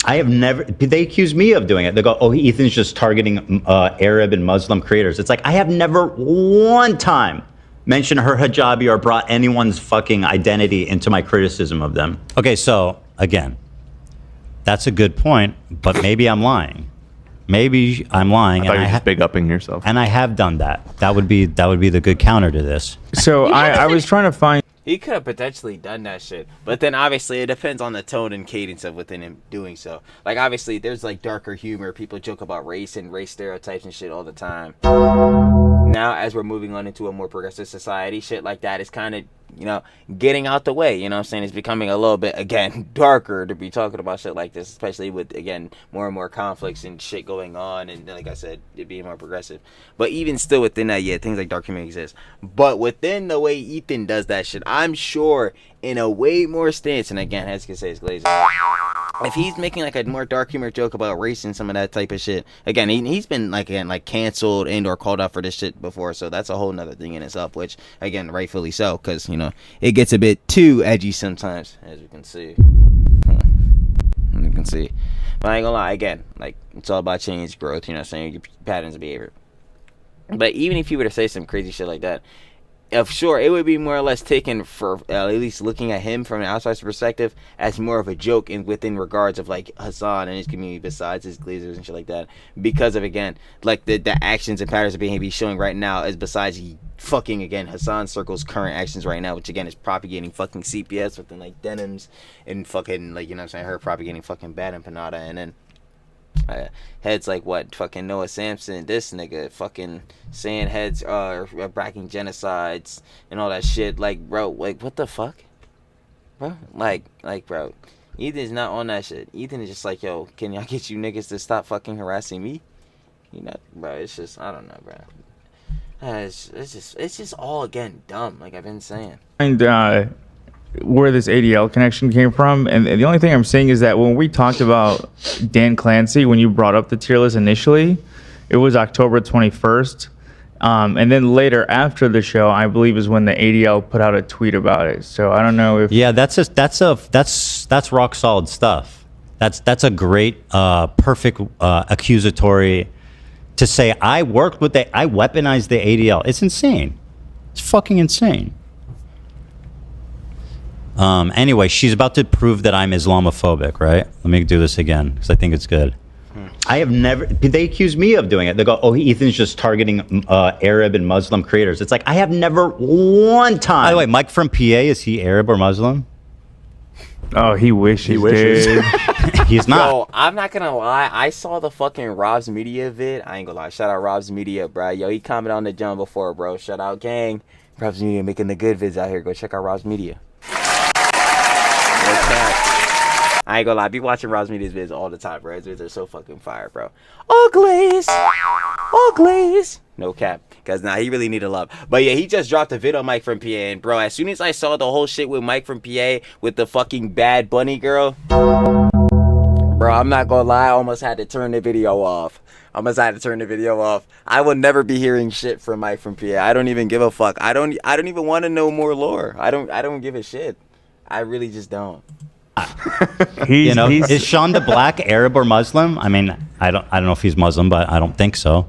I have never, they accuse me of doing it. They go, oh, Ethan's just targeting Arab and Muslim creators. It's like, I have never one time mentioned her hijabi or brought anyone's fucking identity into my criticism of them. Okay, so again, That's a good point, but maybe I'm lying. Maybe I'm lying. I thought you were just big upping yourself. And I have done that. That would be the good counter to this. So I was trying to find. He could have potentially done that shit, but then obviously it depends on the tone and cadence of within him doing so. Like obviously there's like darker humor. People joke about race and race stereotypes and shit all the time. Now as we're moving on into a more progressive society, shit like that is kind of, you know, getting out the way. You know what I'm saying? It's becoming a little bit, again, darker to be talking about shit like this, especially with, again, more and more conflicts and shit going on, and like I said, it being more progressive. But even still within that, yeah, things like dark humor exist. But within the way Ethan does that shit, I'm sure in a way more stance, and again, as you can say, it's glazing. If he's making like a more dark humor joke about race and some of that type of shit, again, he's been like, again, like canceled and or called out for this shit before, so that's a whole nother thing in itself, which again, rightfully so, because, you know, it gets a bit too edgy sometimes, as you can see. You can see. But I ain't gonna lie, again, like, it's all about change, growth, you know what I'm saying, your patterns of behavior. But even if you were to say some crazy shit like that, sure, it would be more or less taken for at least looking at him from an outsider's perspective as more of a joke within regards of like Hassan and his community besides his glazers and shit like that, because of, again, like the actions and patterns of behavior he's showing right now is besides fucking, again, Hassan Circle's current actions right now, which again is propagating fucking CPS within like denims and fucking, like, you know what I'm saying, her propagating fucking bad empanada, and then heads like what fucking Noah Sampson, this nigga fucking saying heads are backing genocides and all that shit. Like, bro, like, what the fuck, bro? Like bro, Ethan's not on that shit. Ethan is just like, yo, can y'all get you niggas to stop fucking harassing me? You know, bro, it's just, I don't know, bro. It's just all, again, dumb, like I've been saying. And where this ADL connection came from, and the only thing I'm saying is that when we talked about Dan Clancy, when you brought up the tier list initially, it was October 21st, and then later after the show, I believe, is when the ADL put out a tweet about it. So I don't know if that's rock solid stuff. That's a great perfect accusatory to say I weaponized the ADL. It's insane. It's fucking insane. Anyway, she's about to prove that I'm Islamophobic, right? Let me do this again because I think it's good. I have never. They accuse me of doing it. They go, "Oh, Ethan's just targeting Arab and Muslim creators." It's like I have never one time. By the way, Mike from PA, is he Arab or Muslim? Oh, he wishes. Dude. He's not. Yo, I'm not gonna lie. I saw the fucking Rob's Media vid. I ain't gonna lie. Shout out Rob's Media, bro. Yo, he commented on the jump before, bro. Shout out, gang. Rob's Media making the good vids out here. Go check out Rob's Media. I ain't gonna lie, I be watching Rob's Media's vids all the time, bro. His vids are so fucking fire, bro. Glaze! No cap. Because now he really need a love. But yeah, he just dropped a vid on Mike from PA. And bro, as soon as I saw the whole shit with Mike from PA with the fucking bad bunny girl, bro, I'm not gonna lie, I almost had to turn the video off. I will never be hearing shit from Mike from PA. I don't even give a fuck. I don't even want to know more lore. I don't give a shit. I really just don't. Is Sean the Black Arab or Muslim? I mean, I don't know if he's Muslim, but I don't think so.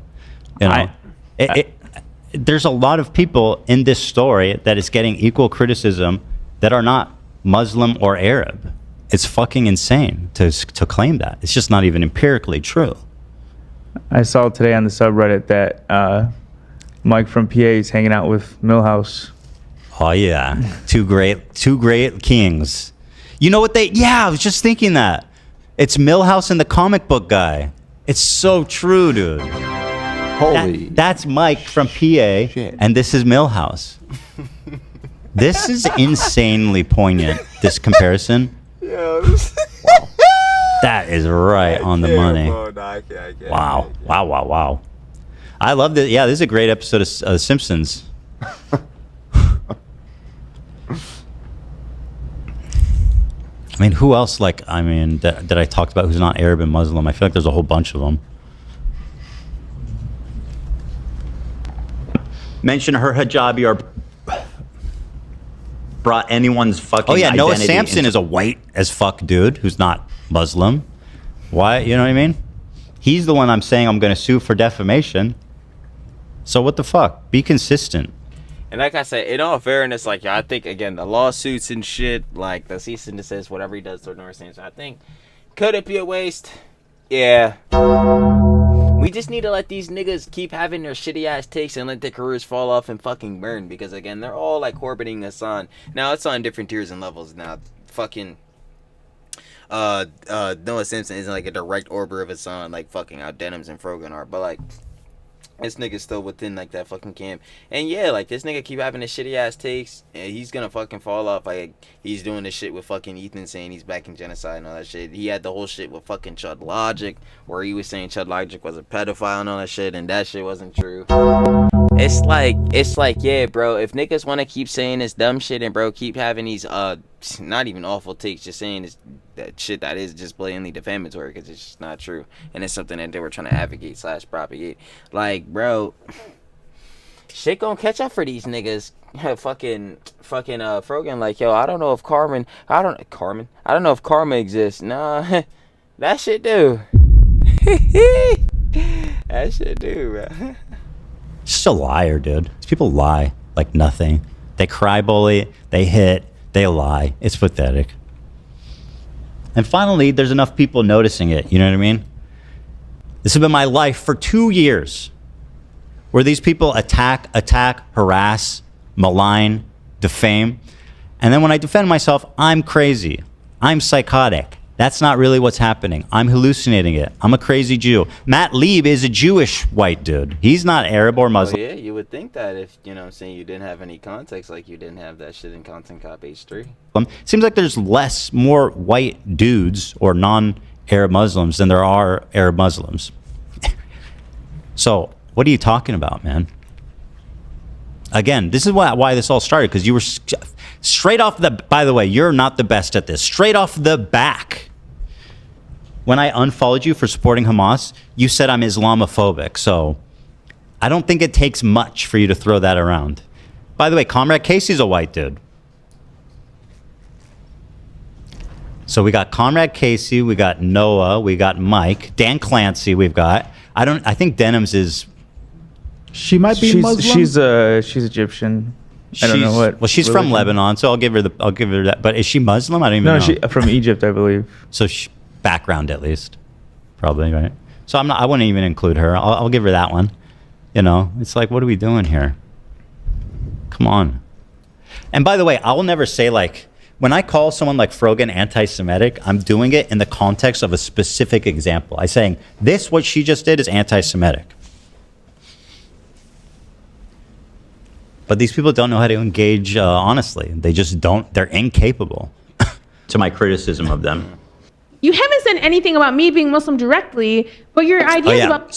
You know, there's a lot of people in this story that is getting equal criticism that are not Muslim or Arab. It's fucking insane to claim that. It's just not even empirically true. I saw today on the subreddit that Mike from PA is hanging out with Milhouse. Oh yeah, two great kings. You know what I was just thinking that. It's Milhouse and the comic book guy. It's so true, dude. Holy. That's Mike from PA, and this is Milhouse. This is insanely poignant, this comparison. That is right on the money. Wow. I love this. Yeah, this is a great episode of Simpsons. I mean, who else, that I talked about who's not Arab and Muslim? I feel like there's a whole bunch of them. Mention her hijabi or brought anyone's fucking identity. Noah Sampson is a white as fuck dude who's not Muslim. Why? You know what I mean? He's the one I'm saying I'm going to sue for defamation. So what the fuck? Be consistent. And like I said, in all fairness, like, I think, again, the lawsuits and shit, like the cease and desist, whatever he does to North Sampson, I think Could it be a waste? Yeah. We just need to let these niggas keep having their shitty ass takes and let their careers fall off and fucking burn, because again, they're all like orbiting Hassan. Now it's on different tiers and levels now. Fucking Noah Simpson isn't like a direct orbiter of Hassan like fucking how Denims and Frogan are, but like this nigga's still within like that fucking camp. And yeah, like this nigga keep having his shitty ass takes and he's gonna fucking fall off. Like he's doing this shit with fucking Ethan saying he's backing genocide and all that shit. He had the whole shit with fucking Chud Logic where he was saying Chud Logic was a pedophile and all that shit, and that shit wasn't true. It's like yeah, bro, if niggas want to keep saying this dumb shit and bro keep having these not even awful takes, just saying this that shit that is just blatantly defamatory because it's just not true, and it's something that they were trying to advocate / propagate. Like, bro, shit gonna catch up for these niggas. fucking Frogan like, yo, I don't know if I don't know if karma exists. Nah, that shit do. That shit do, bro. Just a liar, dude. These people lie like nothing. They cry bully, they hit, they lie. It's pathetic. And finally, there's enough people noticing it. You know what I mean? This has been my life for 2 years, where these people attack, harass, malign, defame. And then when I defend myself, I'm crazy. I'm psychotic. That's not really what's happening. I'm hallucinating it. I'm a crazy Jew. Matt Lieb is a Jewish white dude. He's not Arab or Muslim. Well, yeah, you would think that if, you know what I'm saying, you didn't have any context, like you didn't have that shit in Content Cop H3. Seems like there's more white dudes or non-Arab Muslims than there are Arab Muslims. So what are you talking about, man? Again, this is why this all started, because you were straight off the, by the way, you're not the best at this. Straight off the back, when I unfollowed you for supporting Hamas, you said I'm Islamophobic. So I don't think it takes much for you to throw that around. By the way, Comrade Casey's a white dude. So we got Comrade Casey, we got Noah, we got Mike, Dan Clancy we've got. I think Denims is... She might be Muslim. She's Egyptian. I don't know what. Well, she's from Lebanon, so I'll give her that. But is she Muslim? I don't even know. No, she from Egypt, I believe. So background at least, probably, right? So I wouldn't even include her. I'll give her that one. You know, it's like, what are we doing here? Come on. And by the way, I will never say, like, when I call someone like Frogan anti-Semitic, I'm doing it in the context of a specific example. I'm saying this, what she just did, is anti-Semitic. But these people don't know how to engage honestly. They just don't. They're incapable. To my criticism of them. You haven't said anything about me being Muslim directly, but your ideas about...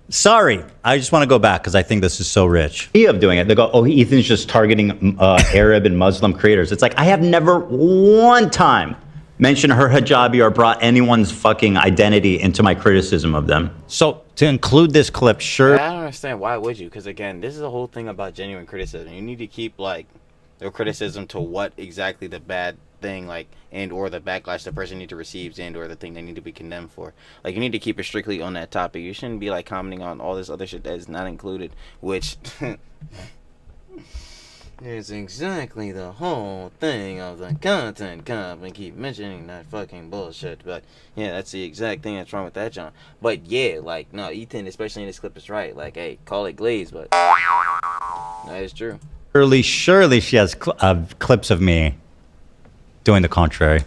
Sorry. I just want to go back because I think this is so rich. Of doing it. They go, oh, Ethan's just targeting Arab and Muslim creators. It's like, I have never one time mentioned her hijabi or brought anyone's fucking identity into my criticism of them. So to include this clip, sure. I don't understand. Why would you? Because again, this is a whole thing about genuine criticism. You need to keep like your criticism to what exactly the bad thing, like, and or the backlash the person need to receive, and or the thing they need to be condemned for. Like, you need to keep it strictly on that topic. You shouldn't be like commenting on all this other shit that is not included, which is exactly the whole thing of the content comp, and keep mentioning that fucking bullshit. But yeah, that's the exact thing that's wrong with that, John. But yeah, like, no, Ethan, especially in this clip, is right. Like, hey, call it glaze, but that is true. Surely she has clips of me doing the contrary.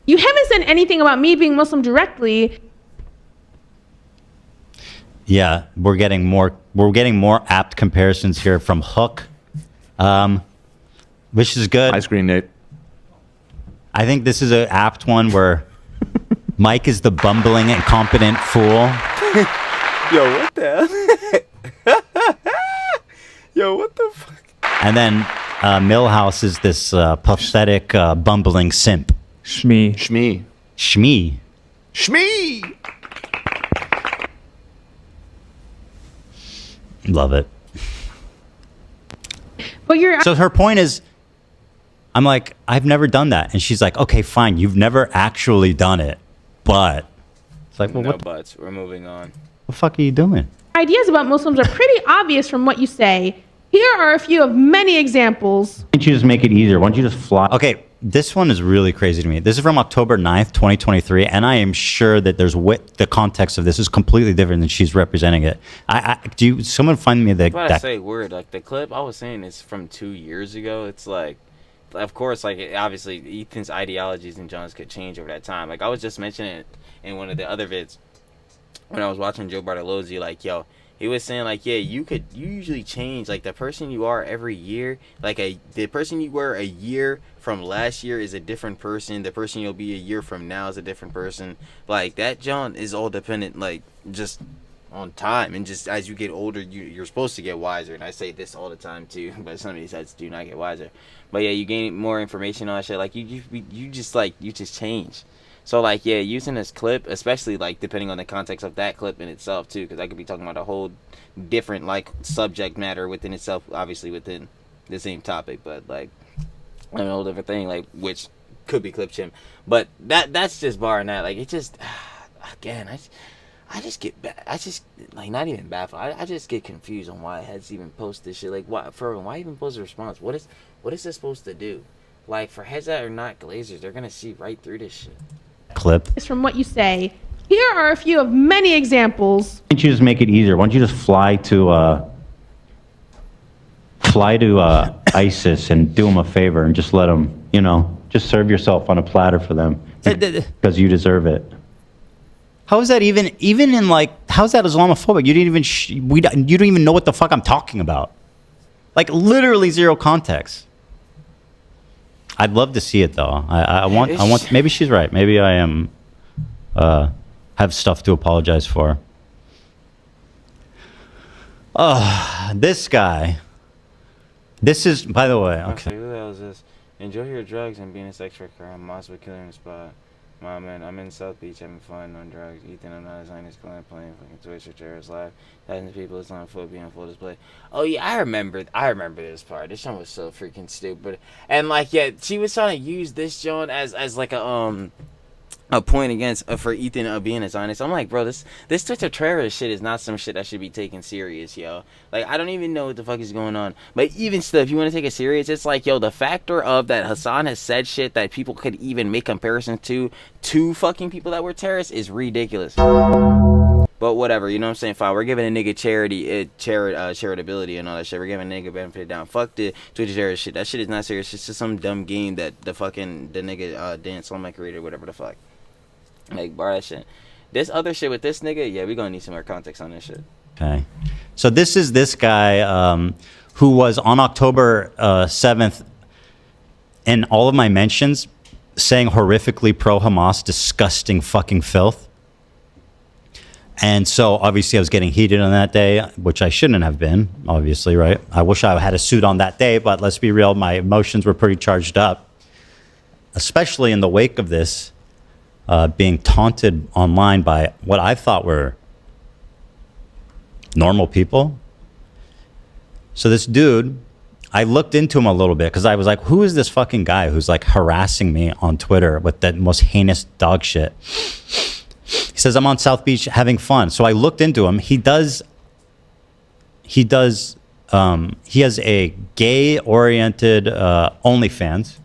You haven't said anything about me being Muslim directly. Yeah, we're getting more apt comparisons here from Hook, which is good. Ice cream, Nate. I think this is an apt one where Mike is the bumbling, incompetent fool. Yo, what the hell? Yo, what the fuck? And then Millhouse is this pathetic, bumbling simp. Shmee. Love it. But you're... So her point is, I'm like, I've never done that. And she's like, okay, fine. You've never actually done it. But it's like, well, no what buts. We're moving on. The fuck are you doing? Ideas about Muslims are pretty obvious from what you say. Here are a few of many examples. Why don't you just make it easier? Why don't you just fly? Okay, this one is really crazy to me. This is from October 9th, 2023, and I am sure that the context of this is completely different than she's representing it. Someone find me the... But I say word, like the clip I was saying is from 2 years ago. It's like, of course, like obviously Ethan's ideologies and John's could change over that time. Like I was just mentioning it in one of the other vids when I was watching Joe Bartolozzi, like, yo, he was saying, like, yeah, you usually change, like, the person you are every year, like, the person you were a year from last year is a different person, the person you'll be a year from now is a different person, like, that, John, is all dependent, like, just on time, and just as you get older, you're supposed to get wiser, and I say this all the time, too, but some of these sites do not get wiser, but, yeah, you gain more information on that shit, like, you just change. So, like, yeah, using this clip, especially, like, depending on the context of that clip in itself, too, because I could be talking about a whole different, like, subject matter within itself, obviously within the same topic, but, like, a whole different thing, like, which could be clip chim. But that's just barring that. Like, it just, again, I just get, like, not even baffled. I just get confused on why heads even post this shit. Like, why even post a response? What is this supposed to do? Like, for heads that are not glazers, they're going to see right through this shit. Clip. Is from what you say. Here are a few of many examples. Why don't you just make it easier? Why don't you just fly to ISIS and do them a favor and just let them, just serve yourself on a platter for them because you deserve it. How is that even in, like, how's that Islamophobic? You you don't even know what the fuck I'm talking about. Like, literally zero context. I'd love to see it though. I want. Maybe she's right. Maybe I am. Have stuff to apologize for. This guy. This is, by the way. Okay. Who the hell is this? Enjoy your drugs and being a sex worker. Hamas would kill in the spot. My man, I'm in South Beach having fun on drugs. Ethan, I'm not a Zionist Klein playing fucking Twitch or terrorist live. Thousands of people, Islamophobia on full display. Oh yeah, I remember this part. This one was so freaking stupid. And like, yeah, she was trying to use this John as like a point against for Ethan being a Zionist. I'm like, bro, this Twitch of terrorist shit is not some shit that should be taken serious, yo. Like, I don't even know what the fuck is going on. But even still, if you want to take it serious, it's like, yo, the factor of that Hassan has said shit that people could even make comparisons to fucking people that were terrorists is ridiculous. But whatever, you know what I'm saying? Fine, we're giving a nigga charitability and all that shit. We're giving a nigga benefit down. Fuck the Twitch terrorist shit. That shit is not serious. It's just some dumb game that the nigga dance on my creator, whatever the fuck. Like, bar that shit. This other shit with this nigga, yeah, we gonna need some more context on this shit. Okay. So this is this guy who was on October 7th in all of my mentions saying horrifically pro-Hamas, disgusting fucking filth. And so obviously I was getting heated on that day, which I shouldn't have been, obviously, right? I wish I had a suit on that day, but let's be real, my emotions were pretty charged up, especially in the wake of this. Being taunted online by what I thought were normal people. So this dude, I looked into him a little bit because I was like, who is this fucking guy who's like harassing me on Twitter with that most heinous dog shit? He says, I'm on South Beach having fun. So I looked into him. He has a gay-oriented OnlyFans.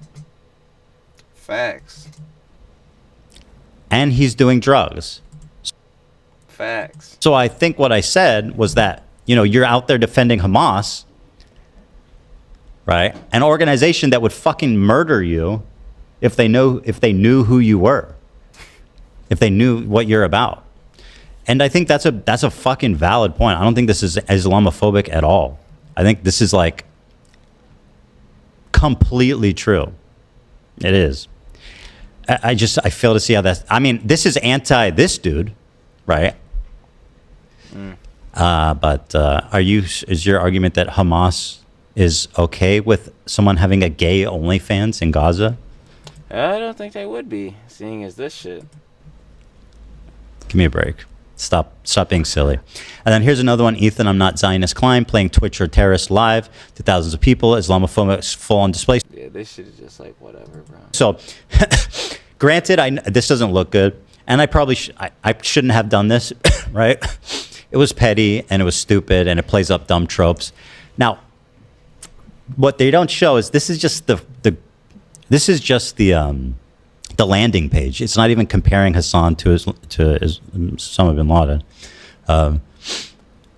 Facts. And he's doing drugs. Facts. So I think what I said was that, you're out there defending Hamas, right? An organization that would fucking murder you if they knew who you were, if they knew what you're about. And I think that's a fucking valid point. I don't think this is Islamophobic at all. I think this is like completely true. It is. I fail to see how that's... I mean, this is anti this dude, right? But is your argument that Hamas is okay with someone having a gay OnlyFans in Gaza? I don't think they would be, seeing as this shit. Give me a break. Stop being silly. And then here's another one. Ethan, I'm not Zionist Klein, playing Twitch or terrorist live to thousands of people. Islamophobia full on display. Yeah, this shit is just like whatever, bro. So, granted, this doesn't look good, and I probably I shouldn't have done this, right? It was petty and it was stupid and it plays up dumb tropes. Now, what they don't show is this is just the This is just the landing page. It's not even comparing Hassan to Osama bin Laden.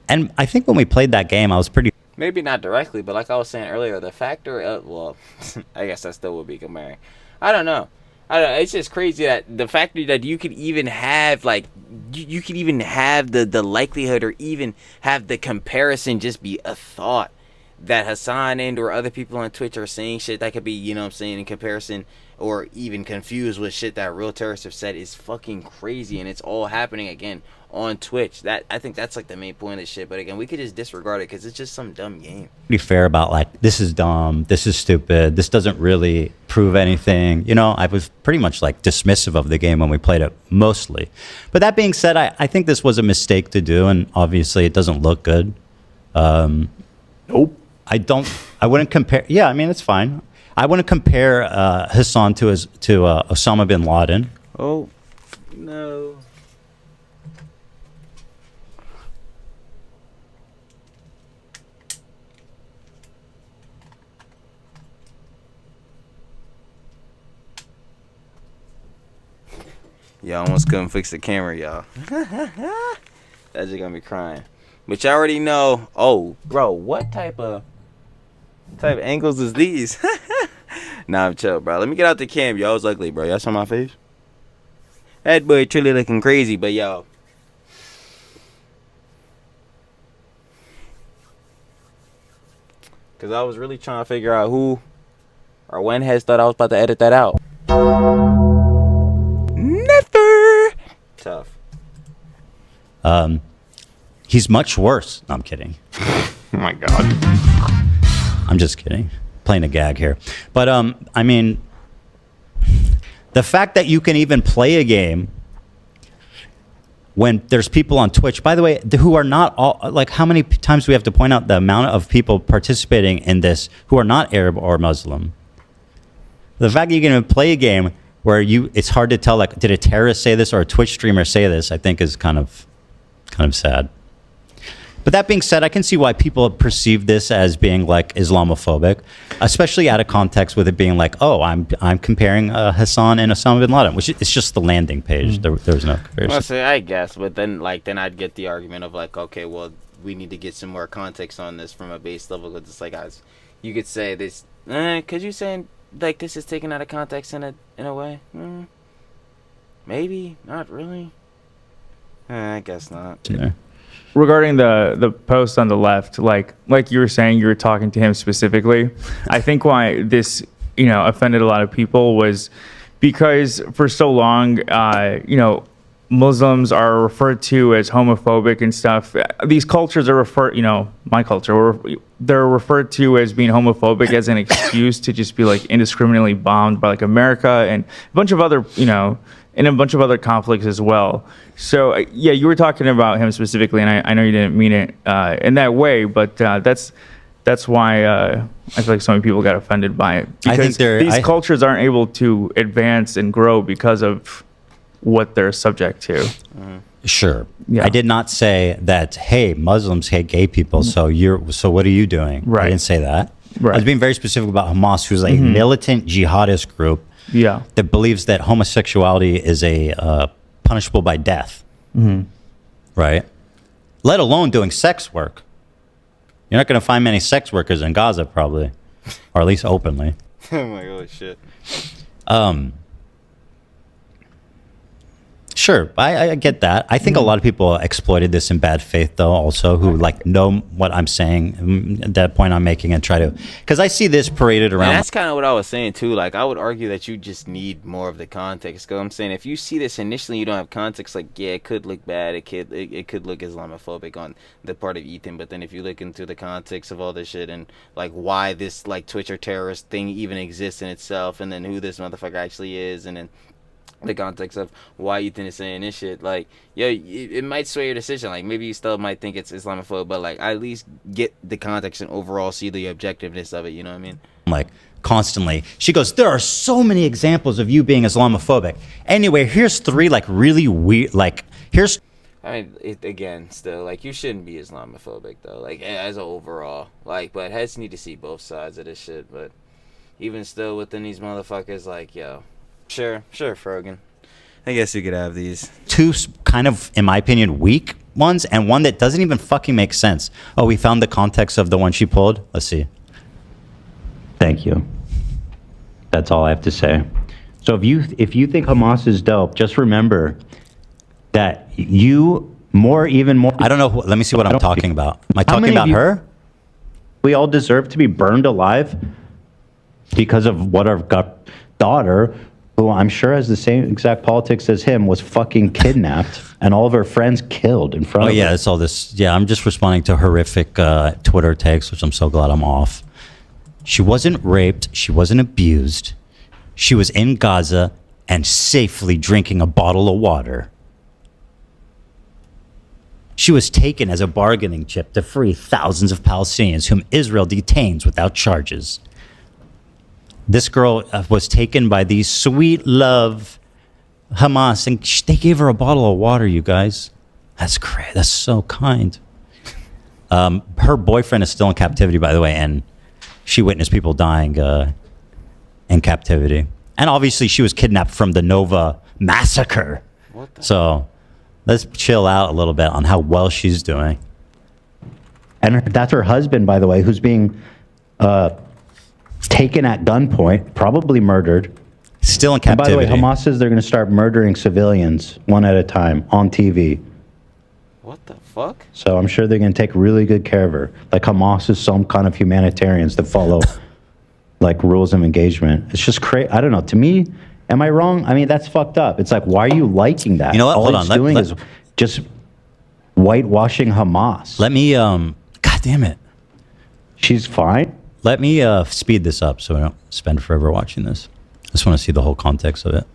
And I think when we played that game, I was pretty. Maybe not directly, but like I was saying earlier, the factor of, well, I guess that still would be comparing. I don't know. It's just crazy that the factor that you could even have, like, you could even have the likelihood or even have the comparison just be a thought that Hassan and or other people on Twitch are saying shit that could be, you know what I'm saying, in comparison or even confused with shit that real terrorists have said is fucking crazy, and it's all happening again on Twitch. That I think that's like the main point of this shit. But again, we could just disregard it because it's just some dumb game. Pretty fair about like, this is dumb, this is stupid, this doesn't really prove anything. You know, I was pretty much like dismissive of the game when we played it mostly. But that being said, I think this was a mistake to do, and obviously it doesn't look good. Nope. I wouldn't compare. Yeah, I mean, it's fine. I wouldn't compare Hassan to Osama bin Laden. Oh, no. Y'all almost couldn't fix the camera, y'all. That's just gonna be crying. But y'all already know. Oh, bro, what type of angles is these? Nah, I'm chill, bro. Let me get out the cam. Y'all was ugly, bro. Y'all saw my face? That boy truly looking crazy, but yo. Because I was really trying to figure out who or when has thought I was about to edit that out. Never. Tough. He's much worse. No, I'm kidding. Oh my God. I'm just kidding. Playing a gag here. But I mean, the fact that you can even play a game when there's people on Twitch, by the way, who are not all, like, how many times do we have to point out the amount of people participating in this who are not Arab or Muslim? The fact that you can even play a game where it's hard to tell, like, did a terrorist say this or a Twitch streamer say this, I think is kind of sad. But that being said, I can see why people perceive this as being like Islamophobic, especially out of context with it being like, oh, I'm comparing Hassan and Osama bin Laden, which is just the landing page. There was no comparison. Well, see, I guess, but then I'd get the argument of like, okay, well, we need to get some more context on this from a base level, because it's like, guys, you could say this, because you're saying like this is taken out of context in a way. Maybe not really. I guess not. Yeah. Regarding the post on the left, like you were saying, you were talking to him specifically. I think why this, offended a lot of people was because for so long, Muslims are referred to as homophobic and stuff. These cultures are my culture, they're referred to as being homophobic as an excuse to just be like indiscriminately bombed by like America and a bunch of other, and a bunch of other conflicts as well. So yeah, you were talking about him specifically, and I know you didn't mean it in that way, but that's why I feel like so many people got offended by it, because these cultures aren't able to advance and grow because of what they're subject to. Sure. Yeah. I did not say that, hey, Muslims hate gay people, so what are you doing? Right. I didn't say that. Right. I was being very specific about Hamas, who's a militant jihadist group that believes that homosexuality is a punishable by death. Right? Let alone doing sex work. You're not going to find many sex workers in Gaza, probably, or at least openly. Oh my god, shit. Sure, I get that. I think a lot of people exploited this in bad faith, though, also, who like know what I'm saying, that point I'm making, and try to, because I see this paraded around. And that's kind of what I was saying too. Like, I would argue that you just need more of the context. Because I'm saying, if you see this initially, you don't have context. Like, yeah, it could look bad. It could look Islamophobic on the part of Ethan. But then if you look into the context of all this shit and like why this like Twitch or terrorist thing even exists in itself, and then who this motherfucker actually is, and then the context of why Ethan is saying this shit, like, yo, it might sway your decision. Like, maybe you still might think it's Islamophobic, but like, at least get the context and overall see the objectiveness of it. You know what I mean? Like, constantly, she goes, there are so many examples of you being Islamophobic. Anyway, here's three like really weird. Like, here's. I mean, again, still, like, you shouldn't be Islamophobic though. Like, as an overall, like, but heads need to see both sides of this shit. But even still within these motherfuckers, like, yo, sure, Frogan. I guess you could have these. Two kind of, in my opinion, weak ones, and one that doesn't even fucking make sense. Oh, we found the context of the one she pulled. Let's see. Thank you. That's all I have to say. So if you think Hamas is dope, just remember that even more. I don't know. Let me see what I'm talking about. Am I How talking many about of you- her? We all deserve to be burned alive because of what our daughter, who I'm sure has the same exact politics as him, was fucking kidnapped and all of her friends killed in front Oh of yeah, her. it's all this. Yeah, I'm just responding to horrific Twitter tags, which I'm so glad I'm off. She wasn't raped. She wasn't abused. She was in Gaza and safely drinking a bottle of water. She was taken as a bargaining chip to free thousands of Palestinians whom Israel detains without charges. This girl was taken by these sweet love Hamas, and they gave her a bottle of water, you guys. That's great. That's so kind. Her boyfriend is still in captivity, by the way, and she witnessed people dying in captivity. And obviously she was kidnapped from the Nova massacre. So let's chill out a little bit on how well she's doing. And that's her husband, by the way, who's being taken at gunpoint, probably murdered. Still in And by the way, captivity. Hamas says they're going to start murdering civilians one at a time on TV. What the fuck? So I'm sure they're going to take really good care of her. Like Hamas is some kind of humanitarians that follow like rules of engagement. It's just crazy. I don't know. To me, am I wrong? I mean, that's fucked up. It's like, why are you liking that? You know what? All Hold it's on. doing is just whitewashing Hamas. Let me, God damn it. She's fine. Let me speed this up so I don't spend forever watching this. I just want to see the whole context of it.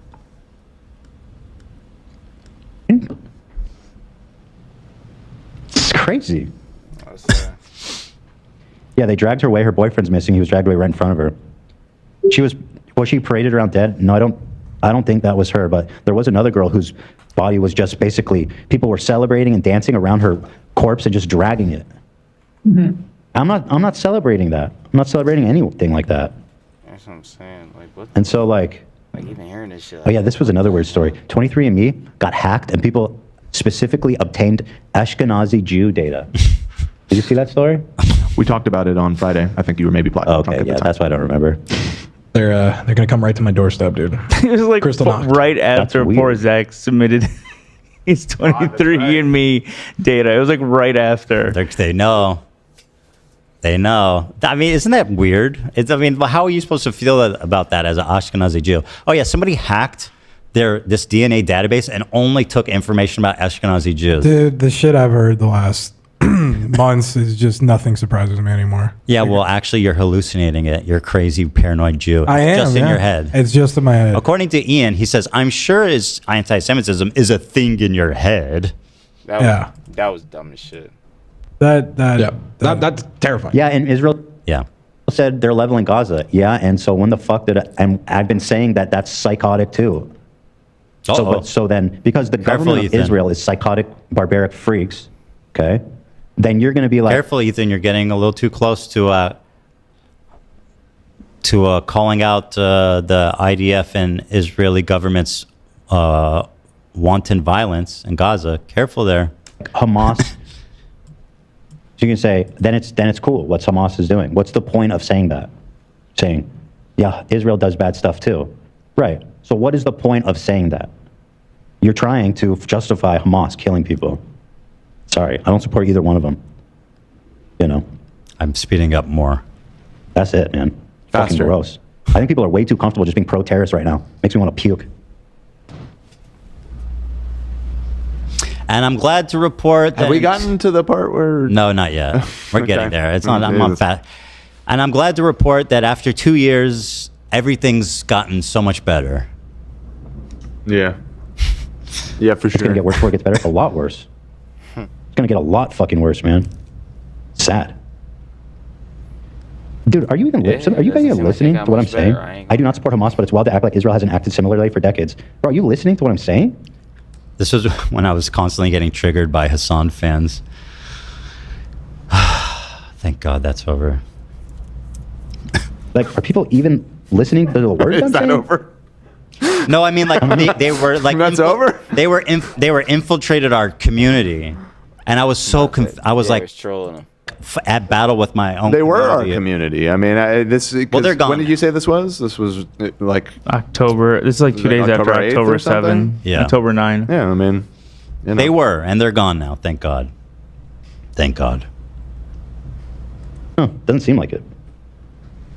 It's crazy. Yeah, they dragged her away. Her boyfriend's missing. He was dragged away right in front of her. Was she paraded around dead? No, I don't think that was her, but there was another girl whose body was just basically, people were celebrating and dancing around her corpse and just dragging it. Mm-hmm. I'm not celebrating that. I'm not celebrating anything like that. That's what I'm saying. Like, what? And so like Even hearing this shit. oh yeah, this was another weird story. 23andMe got hacked and people specifically obtained Ashkenazi Jew data. Did you see that story? We talked about it on Friday. I think you were maybe Oh, okay, yeah, that's why I don't remember. They're gonna come right to my doorstep, dude. It was like Crystal knocked. right after poor Zach submitted his 23andMe data. It was like right after. They know. They know. I mean, isn't that weird? I mean, how are you supposed to feel about that as an Ashkenazi Jew? Oh yeah, somebody hacked this DNA database and only took information about Ashkenazi Jews. Dude, the shit I've heard the last months is just nothing surprises me anymore. Yeah, well, actually, you're hallucinating it. You're a crazy, paranoid Jew. I am, just in yeah. your head. It's just in my head. According to Ian, he says, I'm sure his anti-Semitism is a thing in your head. That was dumb as shit. That's terrifying. Yeah, and Israel yeah said they're leveling Gaza. Yeah, and so when the fuck did it, and I've been saying that that's psychotic too. So then, because the government of Ethan. Israel is psychotic, barbaric freaks, okay, then you're going to be like... Careful, Ethan, you're getting a little too close to calling out the IDF and Israeli government's wanton violence in Gaza. Careful there. Hamas. So you can say, then it's cool what Hamas is doing. What's the point of saying that? Saying, yeah, Israel does bad stuff too. Right. So what is the point of saying that? You're trying to justify Hamas killing people. Sorry, I don't support either one of them. You know. I'm speeding up more. That's it, man. Fucking Faster. gross. I think people are way too comfortable just being pro-terrorist right now. Makes me want to puke. And I'm glad to report that... Have we gotten to the part where... No, not yet. We're getting Okay. there. It's not. I'm on fat. And I'm glad to report that after 2 years, everything's gotten so much better. Yeah. Yeah, for It's sure. going to get worse before it gets better. A lot worse. It's going to get a lot fucking worse, man. Sad. Dude, are you even listening? Are you guys even listening to what I'm saying? I do not support Hamas, but it's wild to act like Israel hasn't acted similarly for decades. Bro, are you listening to what I'm saying? This was when I was constantly getting triggered by Hassan fans. Thank God that's over. Like, are people even listening to the words I'm Is that saying? over? No, I mean like they were like That's over? They were infiltrated our community, and I was so I was like trolling them. At battle with my own. They were our community. community. I mean, Well, they're gone When did you say this was? This was like October. This is like 2 days after October 8th October or something? 7. Yeah. October 9. Yeah, I mean, you know. They were, and they're gone now. Thank God. Thank God. Huh, doesn't seem like it.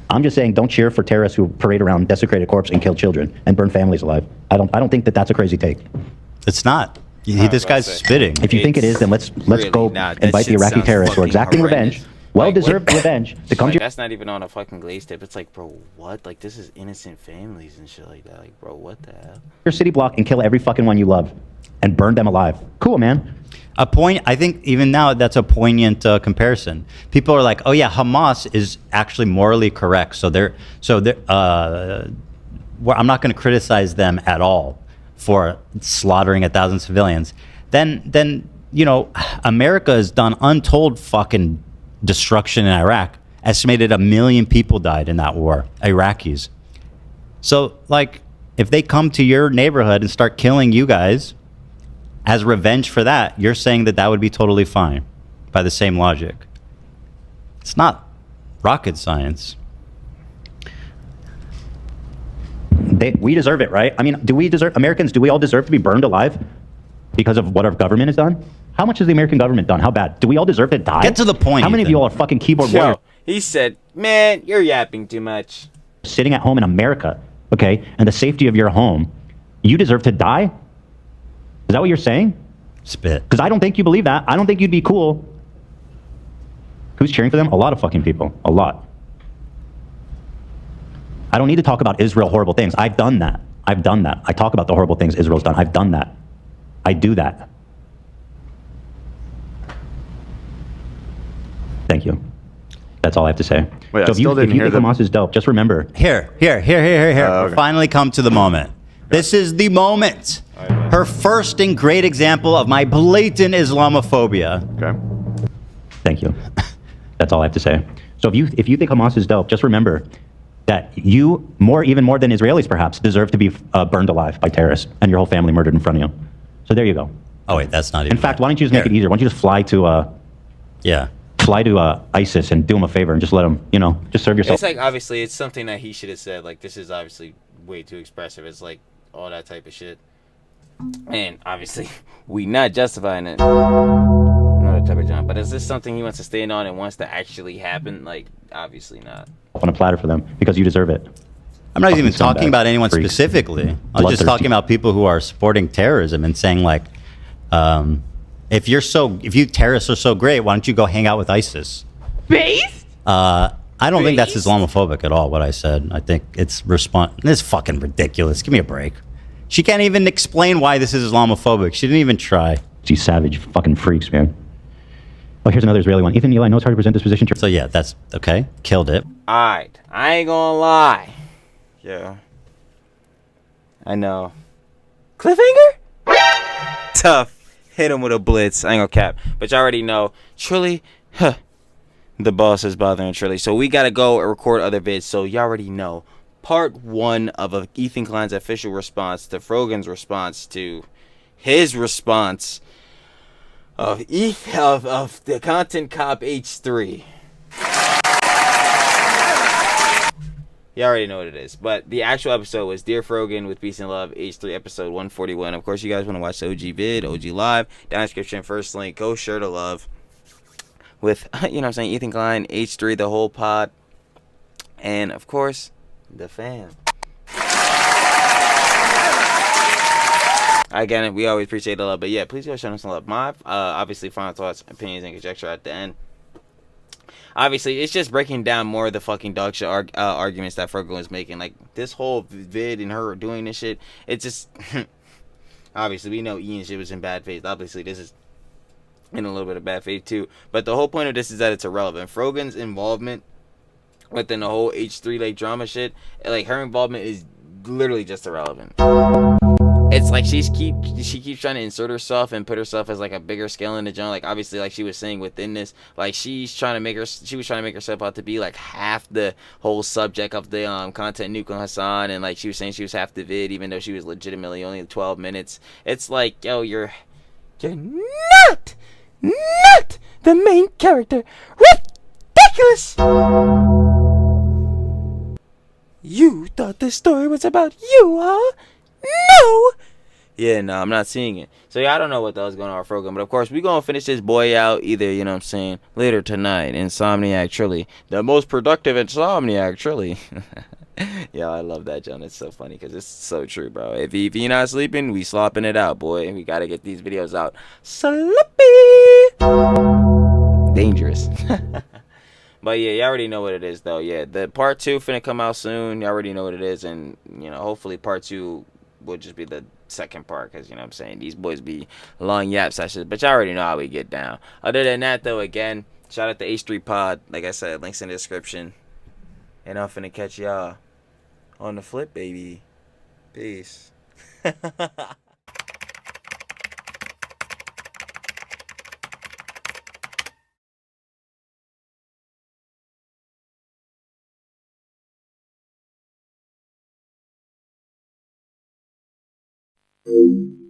I'm just saying, don't cheer for terrorists who parade around desecrated corpse and kill children and burn families alive. I don't think that that's a crazy take. It's not. This guy's spitting. If you think it is, then let's really go not. That invite the shit Iraqi sounds terrorists who are fucking exacting horrendous. revenge, well-deserved revenge, to come Like, to your that's not even on a fucking glaze tip. It's like, bro, what? Like, this is innocent families and shit like that. Like, bro, what the hell? city block and kill every fucking one you love and burn them alive. Cool, man. I think even now that's a poignant comparison. People are like, "Oh yeah, Hamas is actually morally correct." So I'm not going to criticize them at all for slaughtering 1,000 civilians. Then America has done untold fucking destruction in Iraq. Estimated 1 million people died in that war, Iraqis. So like, if they come to your neighborhood and start killing you guys as revenge for that, you're saying that would be totally fine by the same logic. It's not rocket science. We deserve it, right? I mean, Americans, do we all deserve to be burned alive because of what our government has done? How much has the American government done? How bad? Do we all deserve to die? Get to the point, How many of Ethan. you all are fucking keyboard warriors He said, man, you're yapping too much. sitting at home in America, okay, and the safety of your home? You deserve to die? Is that what you're saying? Spit. Because I don't think you believe that. I don't think you'd be cool. Who's cheering for them? A lot of fucking people. A lot. I don't need to talk about Israel horrible things. I've done that. I talk about the horrible things Israel's done. I've done that. I do that. Thank you. That's all I have to say. Wait, I so if you still didn't think hear the- Hamas is dope, just remember. Here. okay. We've finally come to the moment. This is the moment. Her first and great example of my blatant Islamophobia. Okay. Thank you. That's all I have to say. So if you think Hamas is dope, just remember that you, even more than Israelis perhaps, deserve to be burned alive by terrorists and your whole family murdered in front of you. So there you go. Oh wait, that's not even. In fact, why don't you just make it easier? Why don't you just fly to ISIS and do them a favor and just let them, just serve yourself. It's like, obviously, it's something that he should have said. Like, this is obviously way too expressive. It's like all that type of shit. And obviously, we not justifying it. Another type of John. But is this something he wants to stand on and wants to actually happen? Like, obviously not. On a platter for them because you deserve it. I'm not even Fucking talking scumbags, about anyone freaks. specifically. I was just Bloodthirsty. talking about people who are supporting terrorism and saying like, if you terrorists are so great, why don't you go hang out with ISIS? Based? I don't think that's Islamophobic at all, what I said. I think it's This is fucking ridiculous. Give me a break. She can't even explain why this is Islamophobic. She didn't even try. These savage fucking freaks, man. Oh, here's another Israeli one. Ethan, Eli knows how to present this position. So yeah, that's okay. Killed it. Alright, I ain't gonna lie. Yeah. I know. Cliffhanger? Tough. Hit him with a blitz. I ain't gonna cap. But you already know. Trilly, the boss is bothering Trilly. So we gotta go and record other vids. So you already know. Part 1 of Ethan Klein's official response to Frogan's response to his response of the Content Cop H3. You already know what it is. But the actual episode was Dear Frogan with Peace and Love, H3 episode 141. Of course, you guys want to watch the OG vid, OG live. Down in the description, first link. Go share to love. With, Ethan Klein, H3, the whole pod. And, of course, the fam. Again, we always appreciate the love. But yeah, please go show us some love. My, obviously, final thoughts, opinions, and conjecture at the end. Obviously, it's just breaking down more of the fucking dog shit arguments that Frogan was making. Like, this whole vid and her doing this shit, it just... obviously, we know Ian shit was in bad faith. Obviously, this is in a little bit of bad faith, too. But the whole point of this is that it's irrelevant. Frogan's involvement within the whole H3, like, drama shit, like, her involvement is literally just irrelevant. it's like she keeps trying to insert herself and put herself as like a bigger scale in the joint. Like obviously, like she was saying within this, like she was trying to make herself out to be like half the whole subject of the content Nuke on Hassan, and like she was saying she was half the vid, even though she was legitimately only 12 minutes. It's like, yo, you're not the main character. Ridiculous. You thought this story was about you, huh? No! Yeah, no, I'm not seeing it. So, yeah, I don't know what the hell's going on with Frogan. But, of course, we're going to finish this boy out either, you know what I'm saying, later tonight. Insomniac Trilly. The most productive Insomniac Trilly. Yeah, I love that, John. It's so funny because it's so true, bro. If you're not sleeping, we slopping it out, boy. We got to get these videos out. Sloppy! Dangerous. But yeah, you already know what it is, though. Yeah, the part 2 finna come out soon. You already know what it is, and you know, hopefully part 2 will just be the second part, because you know what I'm saying, these boys be long yap sessions, but y'all already know how we get down. Other than that, though, again, shout out to H3 Pod. Like I said, links in the description, and I'm finna catch y'all on the flip, baby. Peace. Thank you.